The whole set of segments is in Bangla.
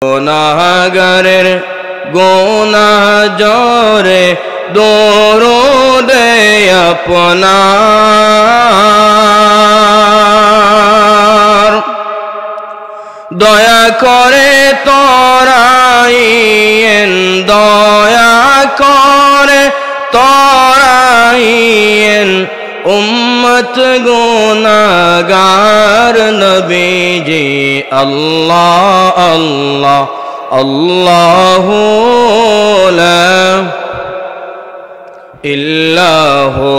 গুনাহগারের গুনাহ জরে দরুদে আপনার দয়া করে তরাইয়েন, দয়া করে তরাইয়েন উম্মত গুনাহগার নবীজি। আল্লাহ আল্লাহ আল্লাহু লা ইল্লাহু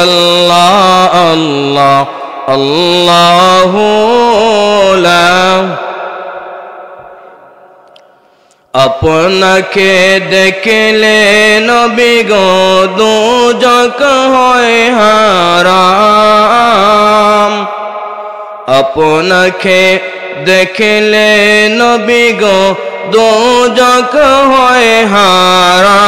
আল্লাহ আল্লাহ আল্লাহু লা। আপনাকে দেখলে নবী গো দুজক হয় হারাম, আপনাকে দেখলে নবী গো দুজক হয় হারাম।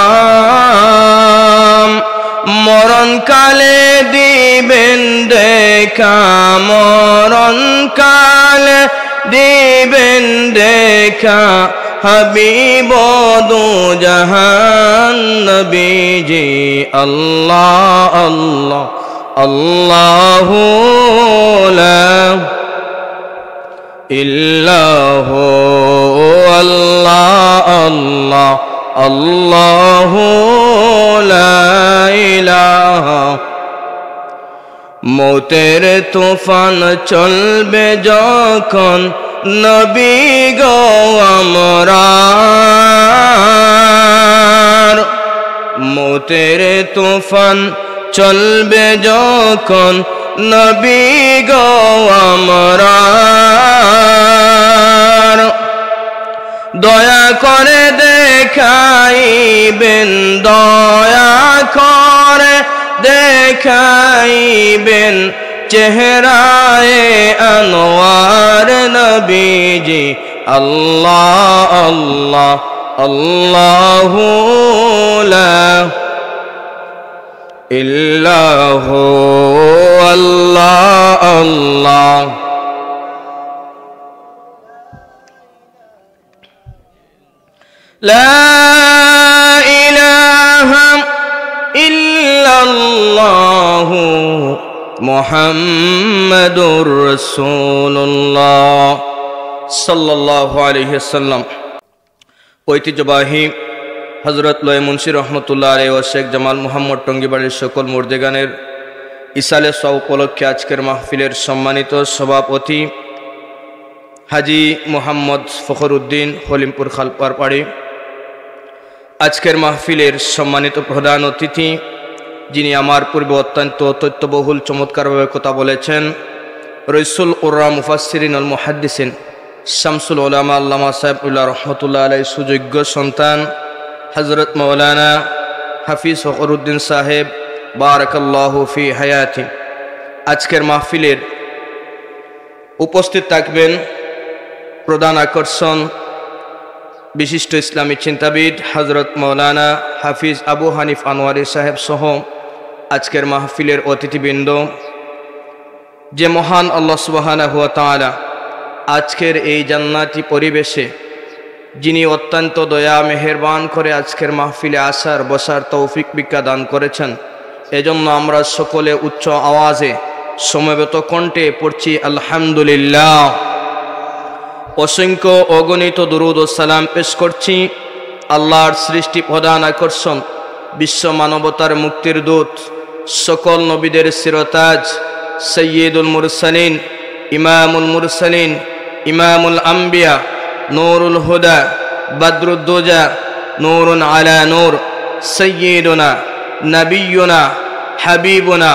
মরণকালে দিবেন দেখা, মরণকালে দিবেন দেখা হাবিব দু জাহান নবীজি। আল্লাহ আল্লাহ আল্লাহু লা ইল্লাহু আল্লাহ আল্লাহ আল্লাহু লা ইলাহা। মৌতের তুফান চলবে যখন নবী গো আমরার, মৌতের তুফান চলবে যখন নবী গো আমরার। দয়া করে দেখাইবেন, দয়া করে দেখাইবেন চেহারায়ে আনোয়ার নবীজি। আল্লাহ আল্লাহ আল্লাহু লা ইল্লাহু আল্লাহ আল্লাহ। লা ইলাহা ইল্লাল্লাহু মুহাম্মাদুর রাসূলুল্লাহ সাল্লাল্লাহু আলাইহি ওয়াসাল্লাম। ঐতিহ্যবাহী হযরত লয়ে মুন্সি রহমতুল্লাহ আলাইহি ও শেখ জামাল মুহাম্মদ টঙ্গীবাড়ির সকল মুর্দেগানের ইসালে সওয়া উপলক্ষে আজকের মাহফিলের সম্মানিত সভাপতি হাজী মোহাম্মদ ফখরুদ্দিন হলিমপুর খালপাড়ি, আজকের মাহফিলের সম্মানিত প্রধান অতিথি যিনি আমার পূর্বে অত্যন্ত তথ্যবহুল চমৎকারভাবে কথা বলেছেন, রইসুল কুরআ মুফাসসিরিন আল মুহাদ্দিসিন শামসুল উলামা আল্লামা সাহেবুল্লাহ রহমতুল্লাহ আলাইহি সুযোগ্য সন্তান হযরত মাওলানা হাফিজ ফখরুদ্দিন সাহেব বারাকাল্লাহু ফি হায়াতি। আজকের মাহফিলের উপস্থিত থাকবেন প্রধান আকর্ষণ বিশিষ্ট ইসলামী চিন্তাবিদ হযরত মাওলানা হাফিজ আবু হানিফ আনোয়ারি সাহেব সহ আজকের মাহফিলের অতিথিবৃন্দ। যে মহান আল্লাহ সুবহানাহু ওয়া তাআলা আজকের এই জান্নাতি পরিবেশে যিনি অত্যন্ত দয়া মেহেরবান করে আজকের মাহফিলে আসার বসার তৌফিক ভিক্ষা দান করেছেন, এজন্য আমরা সকলে উচ্চ আওয়াজে সমবেত কণ্ঠে পড়ছি আলহামদুলিল্লাহ। অসংখ্য অগণিত দুরূদ ও সালাম পেশ করছি আল্লাহর সৃষ্টি প্রধান আকর্ষণ, বিশ্ব মানবতার মুক্তির দূত, সকল নবীদের শিরতাজ, সৈয়দুল মুরসালিন, ইমামুল মুরসালিন, ইমামুল আম্বিয়া, নূরুল হুদা, বদরুদ্দুজা, নূরুন আলা নূর, সৈয়দুনা নবিয়ুনা হাবিবুনা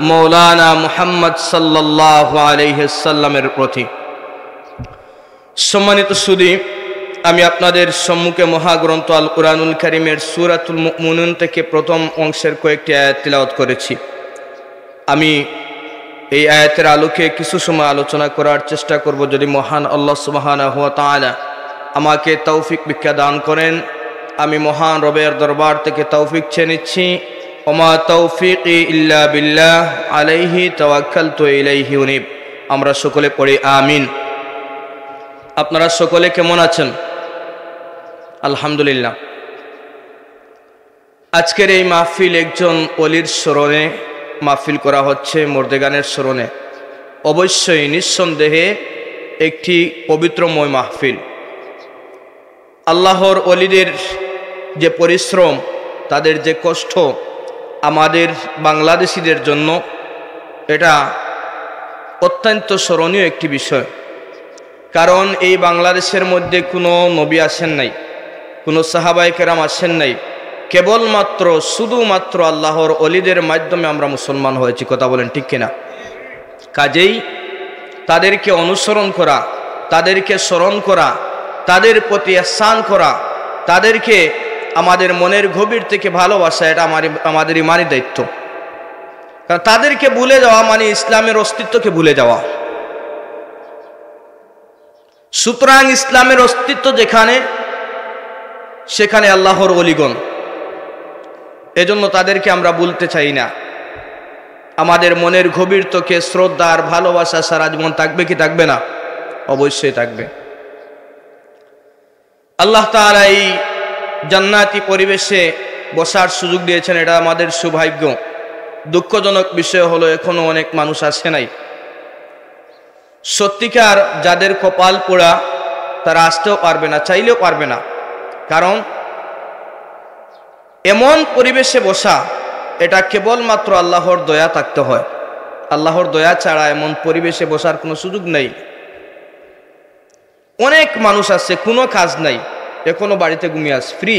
মৌলানা মুহাম্মদ সাল্লাল্লাহু আলাইহি সাল্লামের প্রতি। সম্মানিত সুধী, আমি আপনাদের সম্মুখে মহাগ্রন্থ আল কুরআনুল কারীমের সূরাতুল মুমিনুন থেকে প্রথম অংশের কয়েকটি আয়াত তিলাওয়াত করেছি। আমি এই আয়াতের আলোকে কিছু সময় আলোচনা করার চেষ্টা করব, যদি মহান আল্লাহ সুবহানাহু ওয়া তাআলা আমাকে তৌফিক ভিক্ষা দান করেন। আমি মহান রবের দরবার থেকে তৌফিক চেয়ে নিচ্ছি। ওমা তৌফিকি ইল্লা বিল্লাহ আলাইহি তাওয়াক্কালতু ইলাইহি উনীব। আমরা সকলে পড়ি আমিন। আপনারা সকলে কেমন আছেন? আলহামদুলিল্লাহ। আজকের এই মাহফিল একজন ওলির স্মরণে মাহফিল করা হচ্ছে, মর্দেগানের স্মরণে। অবশ্যই নিঃসন্দেহে একটি পবিত্রময় মাহফিল। আল্লাহর ওলিদের যে পরিশ্রম, তাদের যে কষ্ট আমাদের বাংলাদেশিদের জন্য, এটা অত্যন্ত স্মরণীয় একটি বিষয়। কারণ এই বাংলাদেশের মধ্যে কোনো নবী আসেন নাই, কোনো সাহাবায়ে কেরাম আসেন নাই, কেবলমাত্র শুধুমাত্র আল্লাহর ওলিদের মাধ্যমে আমরা মুসলমান হয়েছি। কথা বলেন ঠিক কিনা? কাজেই তাদেরকে অনুসরণ করা, তাদেরকে স্মরণ করা, তাদের প্রতি ইহসান করা, তাদেরকে আমাদের মনের গভীর থেকে ভালোবাসা, এটা আমাদের ইমানি দায়িত্ব। কারণ তাদেরকে ভুলে যাওয়া মানে ইসলামের অস্তিত্বকে ভুলে যাওয়া। সুতরাং ইসলামের অস্তিত্ব যেখানে, সেখানে আল্লাহর ওলিগণ। এজন্য তাদেরকে আমরা ভুলতে চাই না। আমাদের মনের গভীর থেকে শ্রদ্ধা আর ভালোবাসা সারা জীবন থাকবে কি থাকবে না? অবশ্যই থাকবে। আল্লাহ তাআলা এই জান্নাতি পরিবেশে বসার সুযোগ দিয়েছেন, এটা আমাদের সৌভাগ্য। দুঃখজনক বিষয় হলো এখনো অনেক মানুষ আসে নাই। সত্যিকার যাদের কপাল পোড়া, তারা আসতেও পারবে না, চাইলেও পারবে না। কারণ এমন পরিবেশে বসা, এটা কেবলমাত্র আল্লাহর দয়া থাকতে হয়। আল্লাহর দয়া ছাড়া এমন পরিবেশে বসার কোনো সুযোগ নেই। অনেক মানুষ আছে, কোনো কাজ নাই, এখনো বাড়িতে ঘুমিয়ে আছে, ফ্রি,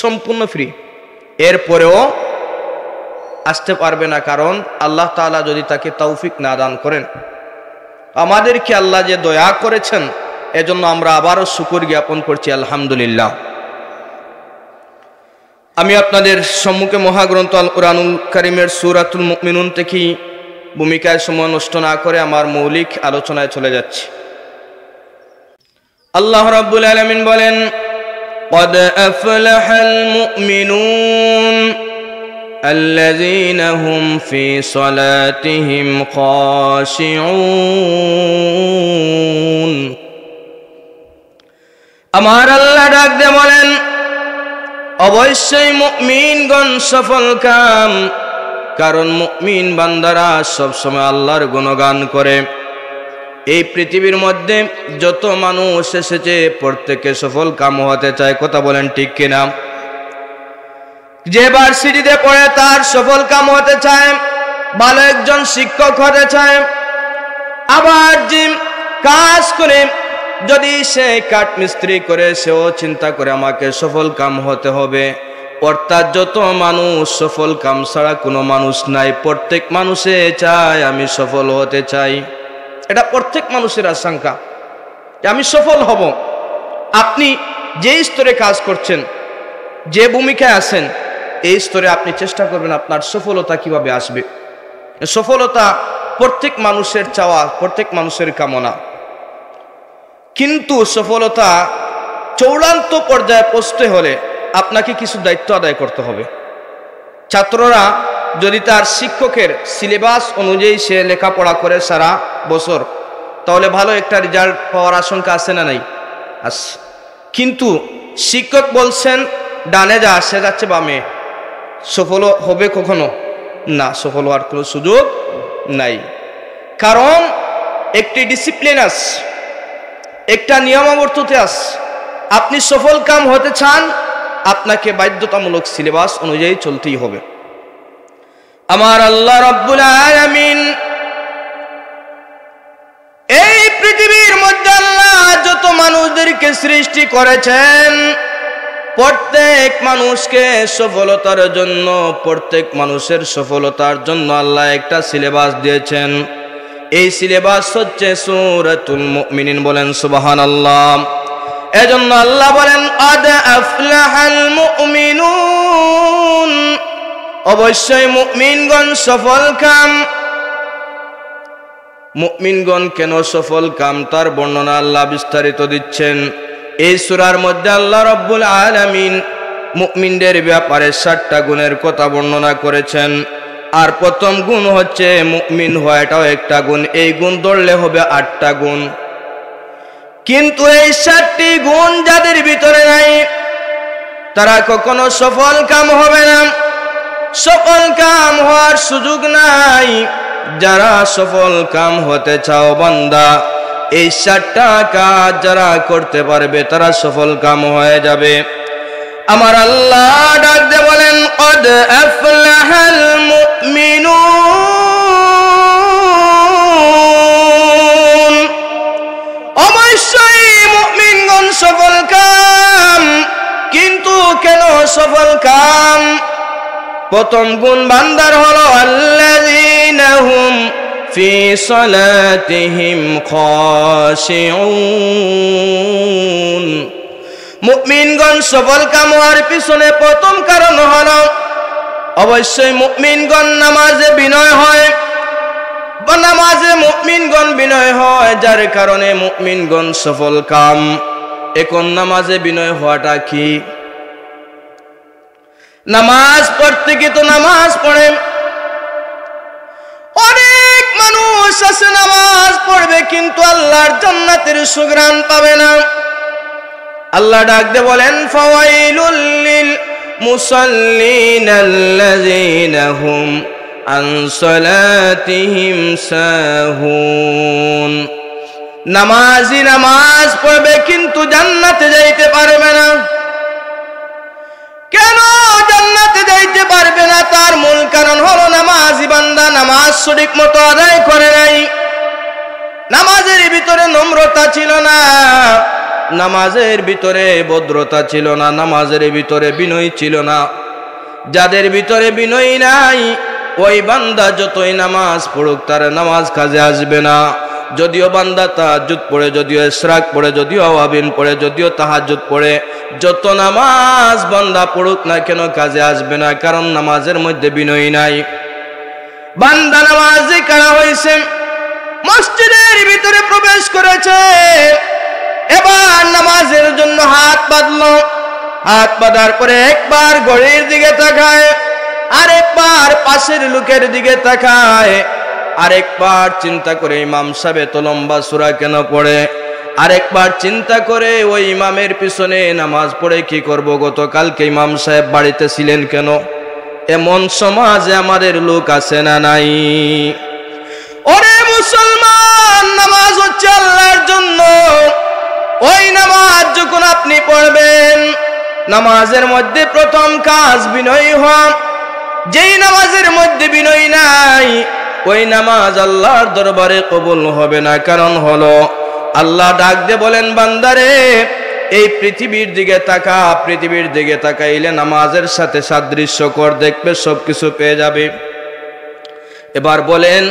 সম্পূর্ণ ফ্রি। এরপরেও আসতে পারবে না, কারণ আল্লাহ তাআলা যদি তাকে তৌফিক না দান করেন। আমাদেরকে আল্লাহ যে দয়া করেছেন, এজন্য আমরা আবারও শুকর জ্ঞাপন করছি, আলহামদুলিল্লাহ। আমি আপনাদের সম্মুখে মহাগ্রন্থ আল কুরআনুল কারীমের সূরাতুল মুমিনুন থেকে ভূমিকায় সময় নষ্ট না করে আমার মৌলিক আলোচনায় চলে যাচ্ছি। আল্লাহ রাব্বুল আলামিন বলেন, قد أفلح المؤمنون الذين هم في صلاتهم خاشعون। আমার আল্লাহ ডাক দিয়ে বলেন, অবশ্যই মুমিনগণ সফল কাম। কারণ মুমিন বান্দারা সবসময় আল্লাহর গুণগান করে। এই পৃথিবীর মধ্যে যত মানুষ এসেছে, প্রত্যেকে সফল কাম হতে চায়। কথা বলেন ঠিক কিনা? যে ভার্সিটিতে পড়ে তার সফল কাম হতে চায়, ভালো একজন শিক্ষক হতে চায়। আবার যে কাজ করে, যদি সে কাঠ মিস্ত্রি করে, সেও চিন্তা করে আমাকে সফল কাম হতে হবে। অর্থাৎ যত মানুষ, সফল কাম ছাড়া কোনো মানুষ নাই। প্রত্যেক মানুষে চায় আমি সফল হতে চাই। এটা প্রত্যেক মানুষের আশঙ্কা যে আমি সফল হব। আপনি যে স্তরে কাজ করছেন, যে ভূমিকায় আছেন, এই স্তরে আপনি চেষ্টা করবেন আপনার সফলতা কিভাবে আসবে। সফলতা প্রত্যেক মানুষের চাওয়া, প্রত্যেক মানুষের কামনা। কিন্তু সফলতা চূড়ান্ত পর্যায়ে পৌঁছতে হলে আপনাকে কিছু দায়িত্ব আদায় করতে হবে। ছাত্ররা যদি তার শিক্ষকের সিলেবাস অনুযায়ী সে লেখাপড়া করে সারা বছর, তাহলে ভালো একটা রেজাল্ট পাওয়ার আশঙ্কা আছে না নাই? আছে। কিন্তু শিক্ষক বলছেন ডানে যা, সে যাচ্ছে বামে, সফল হবে কখনো না, সফল হওয়ার কোনো সুযোগ নাই। কারণ একটি ডিসিপ্লিন আছে, একটা নিয়মাবর্ততে আছে। আপনি সফল কাম হতে চান, আপনাকে বাধ্যতামূলক সিলেবাস অনুযায়ী চলতেই হবে। আমার আল্লাহ রাব্বুল আলামিন এই পৃথিবীর মধ্যে আল্লাহ যত মানুষদেরকে সৃষ্টি করেছেন, প্রত্যেক মানুষকে সফলতার জন্য, প্রত্যেক মানুষের সফলতার জন্য আল্লাহ একটা সিলেবাস দিয়েছেন। এই সিলেবাস হচ্ছে সূরাতুল মুমিনুন। বলেন সুবহানাল্লাহ। এজন্য আল্লাহ বলেন, قد أفلح المؤمنون। অবশ্যই মুমিনগণ সফল কাম। মুমিনগণ কেন সফল কাম, তার বর্ণনা আল্লাহ বিস্তারিত দিচ্ছেন। এই সূরার মধ্যে আল্লাহ রাব্বুল আলামিন মুমিনদের ব্যাপারে 7টা গুণের কথা বর্ণনা করেছেন। আর প্রথম গুণ হচ্ছে মুমিন হওয়া, এটাও একটা গুণ। এই গুণ ধরলে হবে 8টা গুণ। কিন্তু এই 7টি গুণ যাদের ভিতরে নাই তারা কখনো সফল কাম হবে না, সফল কাম হওয়ার সুযোগ নাই। যারা সফল কাম হতে চাও বান্দা, এই 7টা কাজ যারা করতে পারবে তারা সফল কাম হয়ে যাবে। আমার আল্লাহ ডাক দিয়ে বলেন, قد أفلح المؤمنون, অবশ্যই মুমিনগণ সফল কাম। কিন্তু কেন সফল কাম? প্রথম গুণ বান্দার হলো আল্লাযীনা হুম ফি সালাতিহিম খাশিউন। মুমিনগণ সফল কাম হওয়ার পিছনে প্রথম কারণ হলো অবশ্যই মুমিনগণ নামাজে বিনয় হয়, বা নামাজে মুমিনগণ বিনয় হয়, যার কারণে মুমিনগণ সফল কাম। এখন নামাজে বিনয় হওয়াটা কি? নামাজ পড়তে কি তো নামাজ পড়ে, অনেক মানুষ আছে নামাজ পড়বে কিন্তু আল্লাহর জান্নাতের সুঘ্রাণ পাবে না। আল্লাহ ডাক দিয়ে বলেন, ফাওয়াইলুল লিল মুসাল্লিন আল্লাযীনা হুম আন সালাতিহিম সাহুন। নামাজি নামাজ পড়বে কিন্তু জান্নাতে যাইতে পারবে না। কেন জান্নাতে যাইতে পারবে না? তার মূল কারণ হলো নামাজি বান্দা নামাজ সঠিক মতো আদায় করে নাই। নামাজের ভিতরে নম্রতা ছিল না, নামাজের ভিতরে ভদ্রতা ছিল না, নামাজের ভিতরে বিনয় ছিল না। যাদের ভিতরে বিনয় নাই ওই বান্দা যতই নামাজ পড়ুক তার নামাজ কাজে আসবে না। যদিও বান্দা তাহাজ্জুদ পড়ে, যদিও ইশরাক পড়ে, যদিও আওয়াবিন পড়ে, যদিও তাহাজ্জুদ পড়ে, যত নামাজ বান্দা পড়ুক না কেন কাজে আসবে না, কারণ নামাজের মধ্যে বিনয় নাই। বান্দা নামাজে কারা হয়েছে, মসজিদের ভিতরে প্রবেশ করেছে, এবার নামাজের জন্য হাত বাঁধলো, হাত বাঁধার পরে একবার ঘড়ির দিকে তাকায়, আরেকবার পাশের লোকের দিকে তাকায়, আরেকবার চিন্তা করে ইমাম সাহেব এত লম্বা সূরা কেন পড়ে, আরেকবার চিন্তা করে ওই ইমামের পিছনে নামাজ পড়ে কি করব, গতকালকে ইমাম সাহেব বাড়িতে ছিলেন কেন। এমন সমাজে আমাদের লোক আছে না নাই? ওরে মুসলমান, নামাজ হচ্ছে আল্লাহর জন্য। ওই নামাজ যখন আপনি পড়বেন, নামাজের মধ্যে প্রথম কাজ বিনয়ী হওয়া। যেই নামাজের মধ্যে বিনয় নাই ওই নামাজ আল্লাহর দরবারে কবুল হবে না। কারণ হলো আল্লাহ ডাক দিয়ে বলেন, বান্দারে এই পৃথিবীর দিকে তাকা, পৃথিবীর দিকে তাকাইলে নামাজের সাথে সাদৃশ্য কর, দেখবে সবকিছু পেয়ে যাবে। এবার বলেন,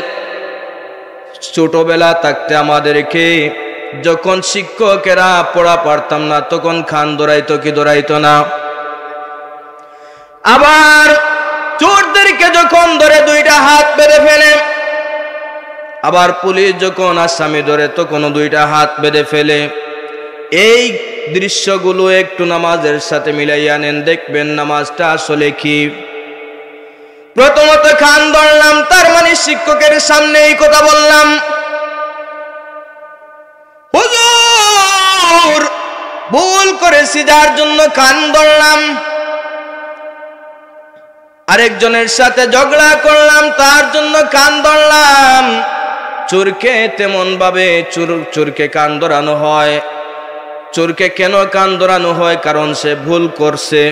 ছোটবেলা থাকতে আমাদেরকে যখন শিক্ষকেরা পড়া পারতাম না তখন খান দৌড়াইতো কি দৌড়াইতো না? আবার চোরদেরকে যখন ধরে 2টা হাত বেঁধে ফেলে, আবার পুলিশ যখন আসামি ধরে তখন 2টা হাত বেঁধে ফেলে। এই দৃশ্যগুলো একটু নামাজের সাথে মিলাইয়া নেন, দেখবেন নামাজটা আসলে কি। প্রথমত খান ধরলাম, তার মানে শিক্ষকের সামনে এই কথা বললাম, হুজুর ভুল করেছি যার জন্য কান ধরলাম। আরেকজনের সাথে ঝগড়া করলাম তার জন্য কান ধরলাম। চোরকে তেমন ভাবে চোরকে কান ধরানো হয়। চোরকে কেন কান ধরানো হয়? কারণ সে ভুল করছে,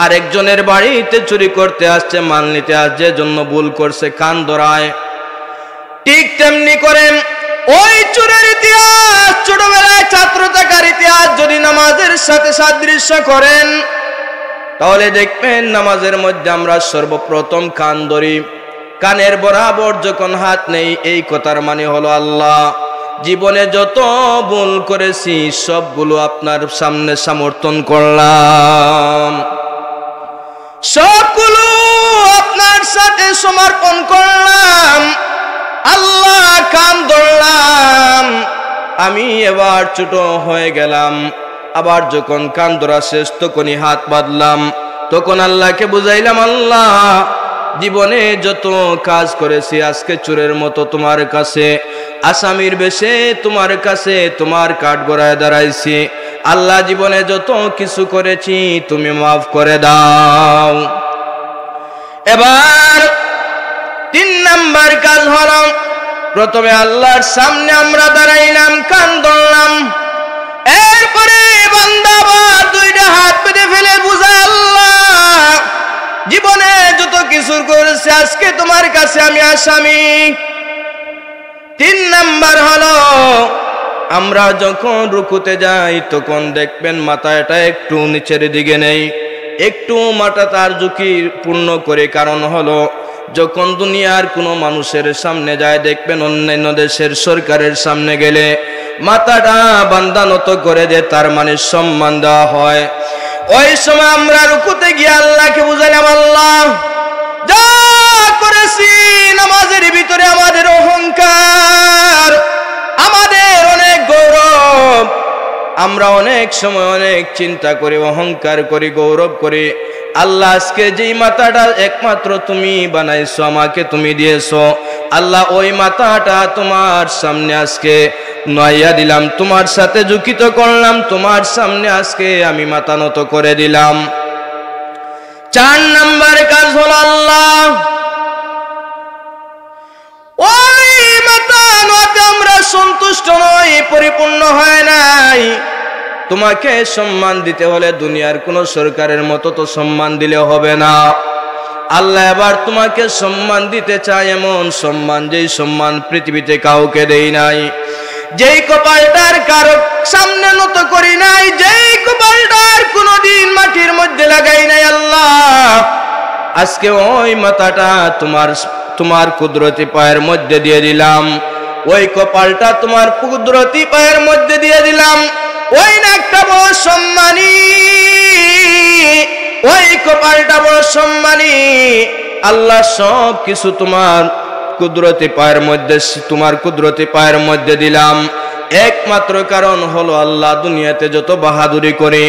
আরেকজনের বাড়িতে চুরি করতে আসছে, মাল নিতে আসছে, জন্য ভুল করছে, কান ধরায়। ঠিক তেমনি করেন ওই চোরের ইতিহাস, ছোটবেলায় ছাত্র থাকার ইতিহাস যদি নামাজের সাথে সাদৃশ্য করেন তাহলে দেখবেন নামাজের মধ্যে আমরা সর্বপ্রথম কান ধরি। কানের বরাবর যখন হাত নেই, এই কথার মানে হলো আল্লাহ জীবনে যত ভুল করেছি সবগুলো আপনার সামনে সমর্থন করলাম, সবগুলো আপনার সাথে সমর্পণ করলাম। আল্লাহ কান ধরলাম, আমি এবার ছোট হয়ে গেলাম। আবার যখন কান ধরা শেষ তখনই হাত বাঁধলাম, তখন আল্লাহকে বুঝাইলাম, আল্লাহ জীবনে যত কাজ করেছি আজকে চোরের মতো তোমার কাছে আসামির বেশে তোমার কাছে তোমার কাঠগড়ায় দাঁড়াইছি। আল্লাহ জীবনে যত কিছু করেছি তুমি মাফ করে দাও। এবার 3 নাম্বার কাজ হলো, প্রথমে আল্লাহর সামনে আমরা দাঁড়াইলাম, কান ধরলাম। এরপরে বান্দা আবার 2টা হাত পেতে ফেলে বুঝা, আল্লাহ জীবনে যত কিছু করেছে আজকে তোমার কাছে আমি আসামি। 3 নাম্বার হলো, আমরা যখন রুকুতে যাই তখন দেখবেন মাথাটা একটু নিচের দিকে নেই, একটু মাথা তার ঝুঁকি পূর্ণ করে। কারণ হলো যখন দুনিয়ার কোনো মানুষের সামনে যায় দেখবেন অন্যান্য দেশের সরকারের সামনে গেলে মাথাটা বান্দা নত করে যে তার মানে সম্মান দেওয়া হয়। ওই সময় আমরা রুকুতে গিয়ে আল্লাহকে বুঝাইলাম, আল্লাহ যা করেছি নামাজের ভিতরে আমাদের অহংকার, আমাদের অনেক গৌরব, আমরা অনেক সময় অনেক চিন্তা করি, অহংকার করি, গৌরব করি। আল্লাহ আজকে যেই মাথাটা একমাত্র তুমি বানাইছো, আমাকে তুমি দিয়েছো, আল্লাহ ওই মাথাটা তোমার সামনে আজকে নয়া দিলাম, তোমার সাথে ঝুঁকিত করলাম, তোমার সামনে আজকে আমি মাথা নত করে দিলাম। 4 নাম্বার কাজ হলো, আল্লাহ ওই মাথা নতে আমরা সন্তুষ্ট নই, পরিপূর্ণ হয় নাই। তোমাকে সম্মান দিতে হলে দুনিয়ার কোন সরকারের মতো তো সম্মান দিলে হবে না। আল্লাহ এবার তোমাকে সম্মান দিতে চায়, এমন সম্মান যেই সম্মান পৃথিবীতে কাউকে দেই নাই, যেই কপালটার কারো সামনে নত করি নাই, যেই কপালটার কোনদিন মাটির মধ্যে লাগাই নাই। আল্লাহ আজকে ওই মাথাটা তোমার কুদরতি পায়ের মধ্যে দিয়ে দিলাম, ওই কপালটা তোমার কুদরতি পায়ের মধ্যে দিয়ে দিলাম। ওই নাকটা বড় সম্মানী, ওই কপালটা বড় সম্মানী। আল্লাহ সব কিছু তোমার কুদরতি পায়ের মধ্যে, তোমার কুদরতি পায়ের মধ্যে দিলাম। একমাত্র কারণ হলো আল্লাহ দুনিয়াতে যত বাহাদুরি করে,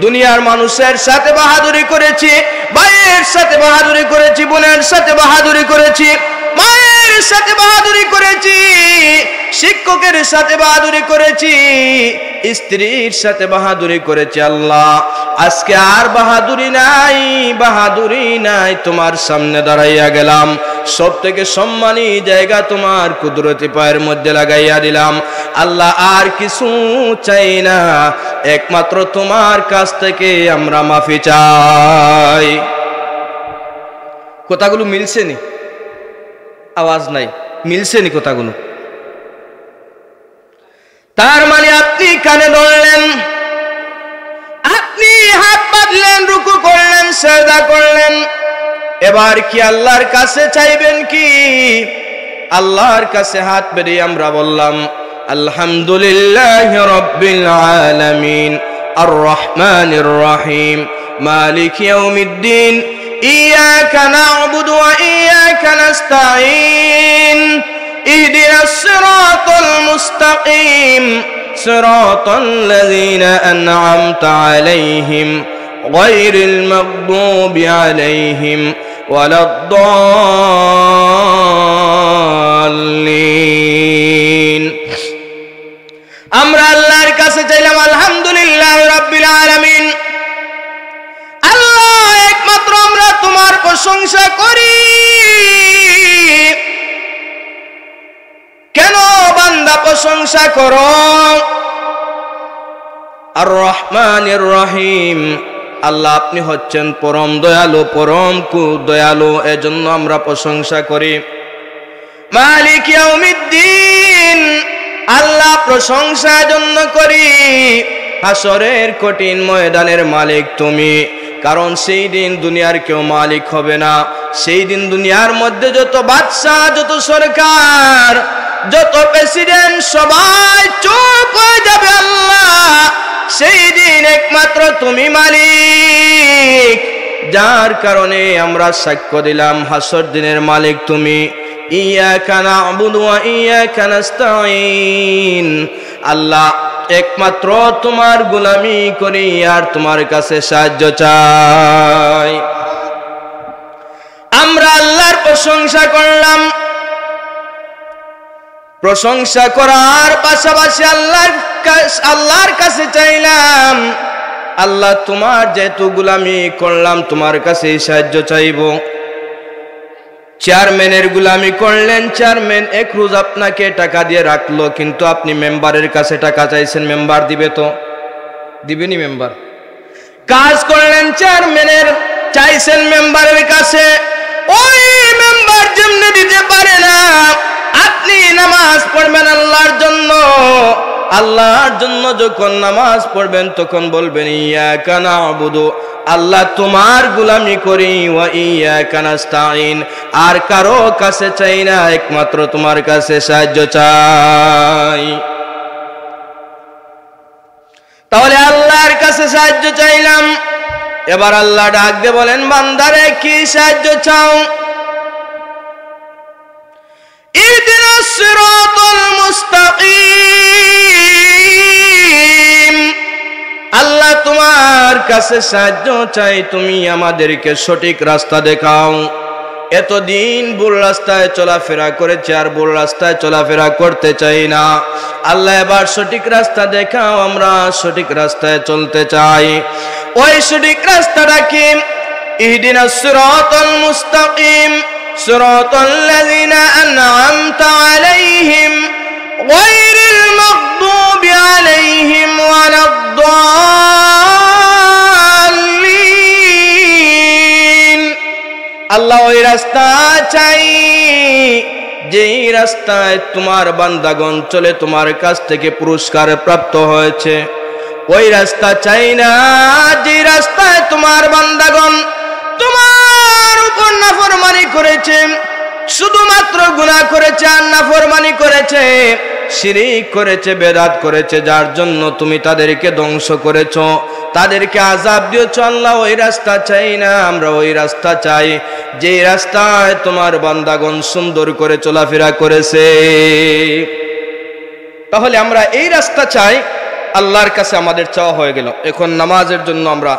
দুনিয়ার মানুষের সাথে বাহাদুরি করেছি, ভাইয়ের সাথে বাহাদুরি করেছি, বোনের সাথে বাহাদুরি করেছি, মায়ের সাথে বাহাদুরি করেছি, শিক্ষকের সাথে বাহাদুরি করেছি, স্ত্রীর সাথে বাহাদুরি করেছি। আল্লাহ আজকে আর বাহাদুরি নাই, বাহাদুরি নাই, তোমার সামনে দাঁড়াইয়া গেলাম, সব থেকে সম্মানী জায়গা তোমার কুদরতি পায়ের মধ্যে লাগাইয়া দিলাম। আল্লাহ আর কিছু চাই না, একমাত্র তোমার কাছ থেকে আমরা মাফি চাই। কথাগুলো মিলছে নি? আওয়াজ নাই, মিলছে নি কথাগুলো? তার মানে আপনি কানে ধরলেন, আপনি হাত বাঁধলেন, রুকু করলেন, সিজদা করলেন, এবার কি আল্লাহর কাছে চাইবেন কি? আল্লাহর কাছে হাত বেঁধে আমরা বললাম, আলহামদুলিল্লাহি রাব্বিল আলামিন আর রহমানির রহিম মালিক ইয়াউমিদ্দিন ইয়াকা না'বুদু ওয়া ইয়াকা নাস্তাঈন ইহদিনাস সিরাতাল মুস্তাকিম সিরাতাল লাযীনা আন'আমতা আলাইহিম গায়রিল মাগদুবি আলাইহিম ওয়ালাদ-দাল্লিন। আমরা আল্লাহর কাছে চাইলাম আলহামদুলিল্লাহ রাব্বিল আলামিন, আল্লাহ একমাত্র আমরা তোমার প্রশংসা করি। কেন বান্দা প্রশংসা করো? আর রহমানির রহিম, আল্লাহ আপনি হচ্ছেন পরম দয়ালু, পরম দয়ালু, এজন্য আমরা প্রশংসা করি। মালিক ইয়াউমিদ্দিন, আল্লাহ প্রশংসা জন্য করি। হাসরের কঠিন ময়দানের মালিক তুমি, কারণ সেই দিন দুনিয়ার কেউ মালিক হবে না। সেই দিন দুনিয়ার মধ্যে যত বাদশাহ, যত সরকার, যত প্রেসিডেন্ট সবাই চুপ হয়ে যাবে। আল্লাহ সেই দিন একমাত্র তুমি মালিক, যার কারণে আমরা সাক্ষ্য দিলাম হাসর দিনের মালিক তুমি। ইয়াকা না'বুদু ওয়া ইয়াকা নাস্তাঈন, আল্লাহ একমাত্র তোমার গোলামি করি আর তোমার কাছে সাহায্য চাই। আমরা আল্লাহর প্রশংসা করলাম, প্রশংসা করার পাশাপাশি আল্লাহর কাছে চাইলাম, আল্লাহ তোমার যেহেতু গোলামি করলাম তোমার কাছে সাহায্য চাইব। চেয়ারম্যানের গোলামি করলেন, চেয়ারম্যান এক রোজ আপনাকে টাকা দিয়ে রাখলো, কিন্তু আপনি মেম্বারের কাছে টাকা চাইছেন, মেম্বার দিবে তো? দিবেনি মেম্বার। কাজ করলেন চেয়ারম্যানের, চাইছেন মেম্বারের কাছে, ওই মেম্বার যেমনি দিতে পারে না। আপনি নামাজ পড়বেন আল্লাহর জন্য, আল্লাহর জন্য যখন নামাজ পড়বেন তখন বলবেন ইয়াকা না'বুদু, আল্লাহ তোমার গোলামি করি, ওয়া ইয়াকা নাস্তাঈন, আর কারো কাছে চাই না, একমাত্র তোমার কাছে সাহায্য চাই। তাহলে আল্লাহর কাছে সাহায্য চাইলাম। এবার আল্লাহ ডাক দিয়ে বলেন, বান্দারে কি সাহায্য চাও? ইহদিনাস সিরাতাল মুস্তাকিম, আল্লাহ তোমার কাছে সাহায্য চাই, তুমি আমাদেরকে সঠিক রাস্তা দেখাও। এতদিন ভুল রাস্তায় চলাফেরা করেছে, আর ভুল রাস্তায় চলাফেরা করতে চাই না। আল্লাহ এবার সঠিক রাস্তা দেখাও, আমরা সঠিক রাস্তায় চলতে চাই। ওই সঠিক রাস্তাটা কি? ইহদিনাস সিরাতাল মুস্তাকিম সিরাতাল্লাযিনা আন'আমতা আলাইহিম গায়রিল মাগদুবি আলাইহিম ওয়ালাদ-দাল্লিন। আল্লাহ ওই রাস্তা চাই যেই রাস্তায় তোমার বান্দাগণ চলে তোমার কাছ থেকে পুরস্কার প্রাপ্ত হয়েছে। ওই রাস্তা চাই না যে রাস্তায় তোমার বান্দাগণ তোমার উপর নাফরমানি করেছে, শুধুমাত্র গুনাহ করেছে আর নাফরমানি করেছে, শিরিক করেছে, বেদাত করেছে, যার জন্য তুমি তাদেরকে ধ্বংস করেছো, তাদেরকে আযাব দিয়েছো। আল্লাহ ওই রাস্তা চাই না, আমরা ওই রাস্তা চাই যে রাস্তায় তোমার বান্দাগণ সুন্দর করে চলাফেরা করেছে। তাহলে আমরা এই রাস্তা চাই, আল্লাহর কাছে আমাদের চাওয়া হয়ে গেল। এখন নামাজের জন্য আমরা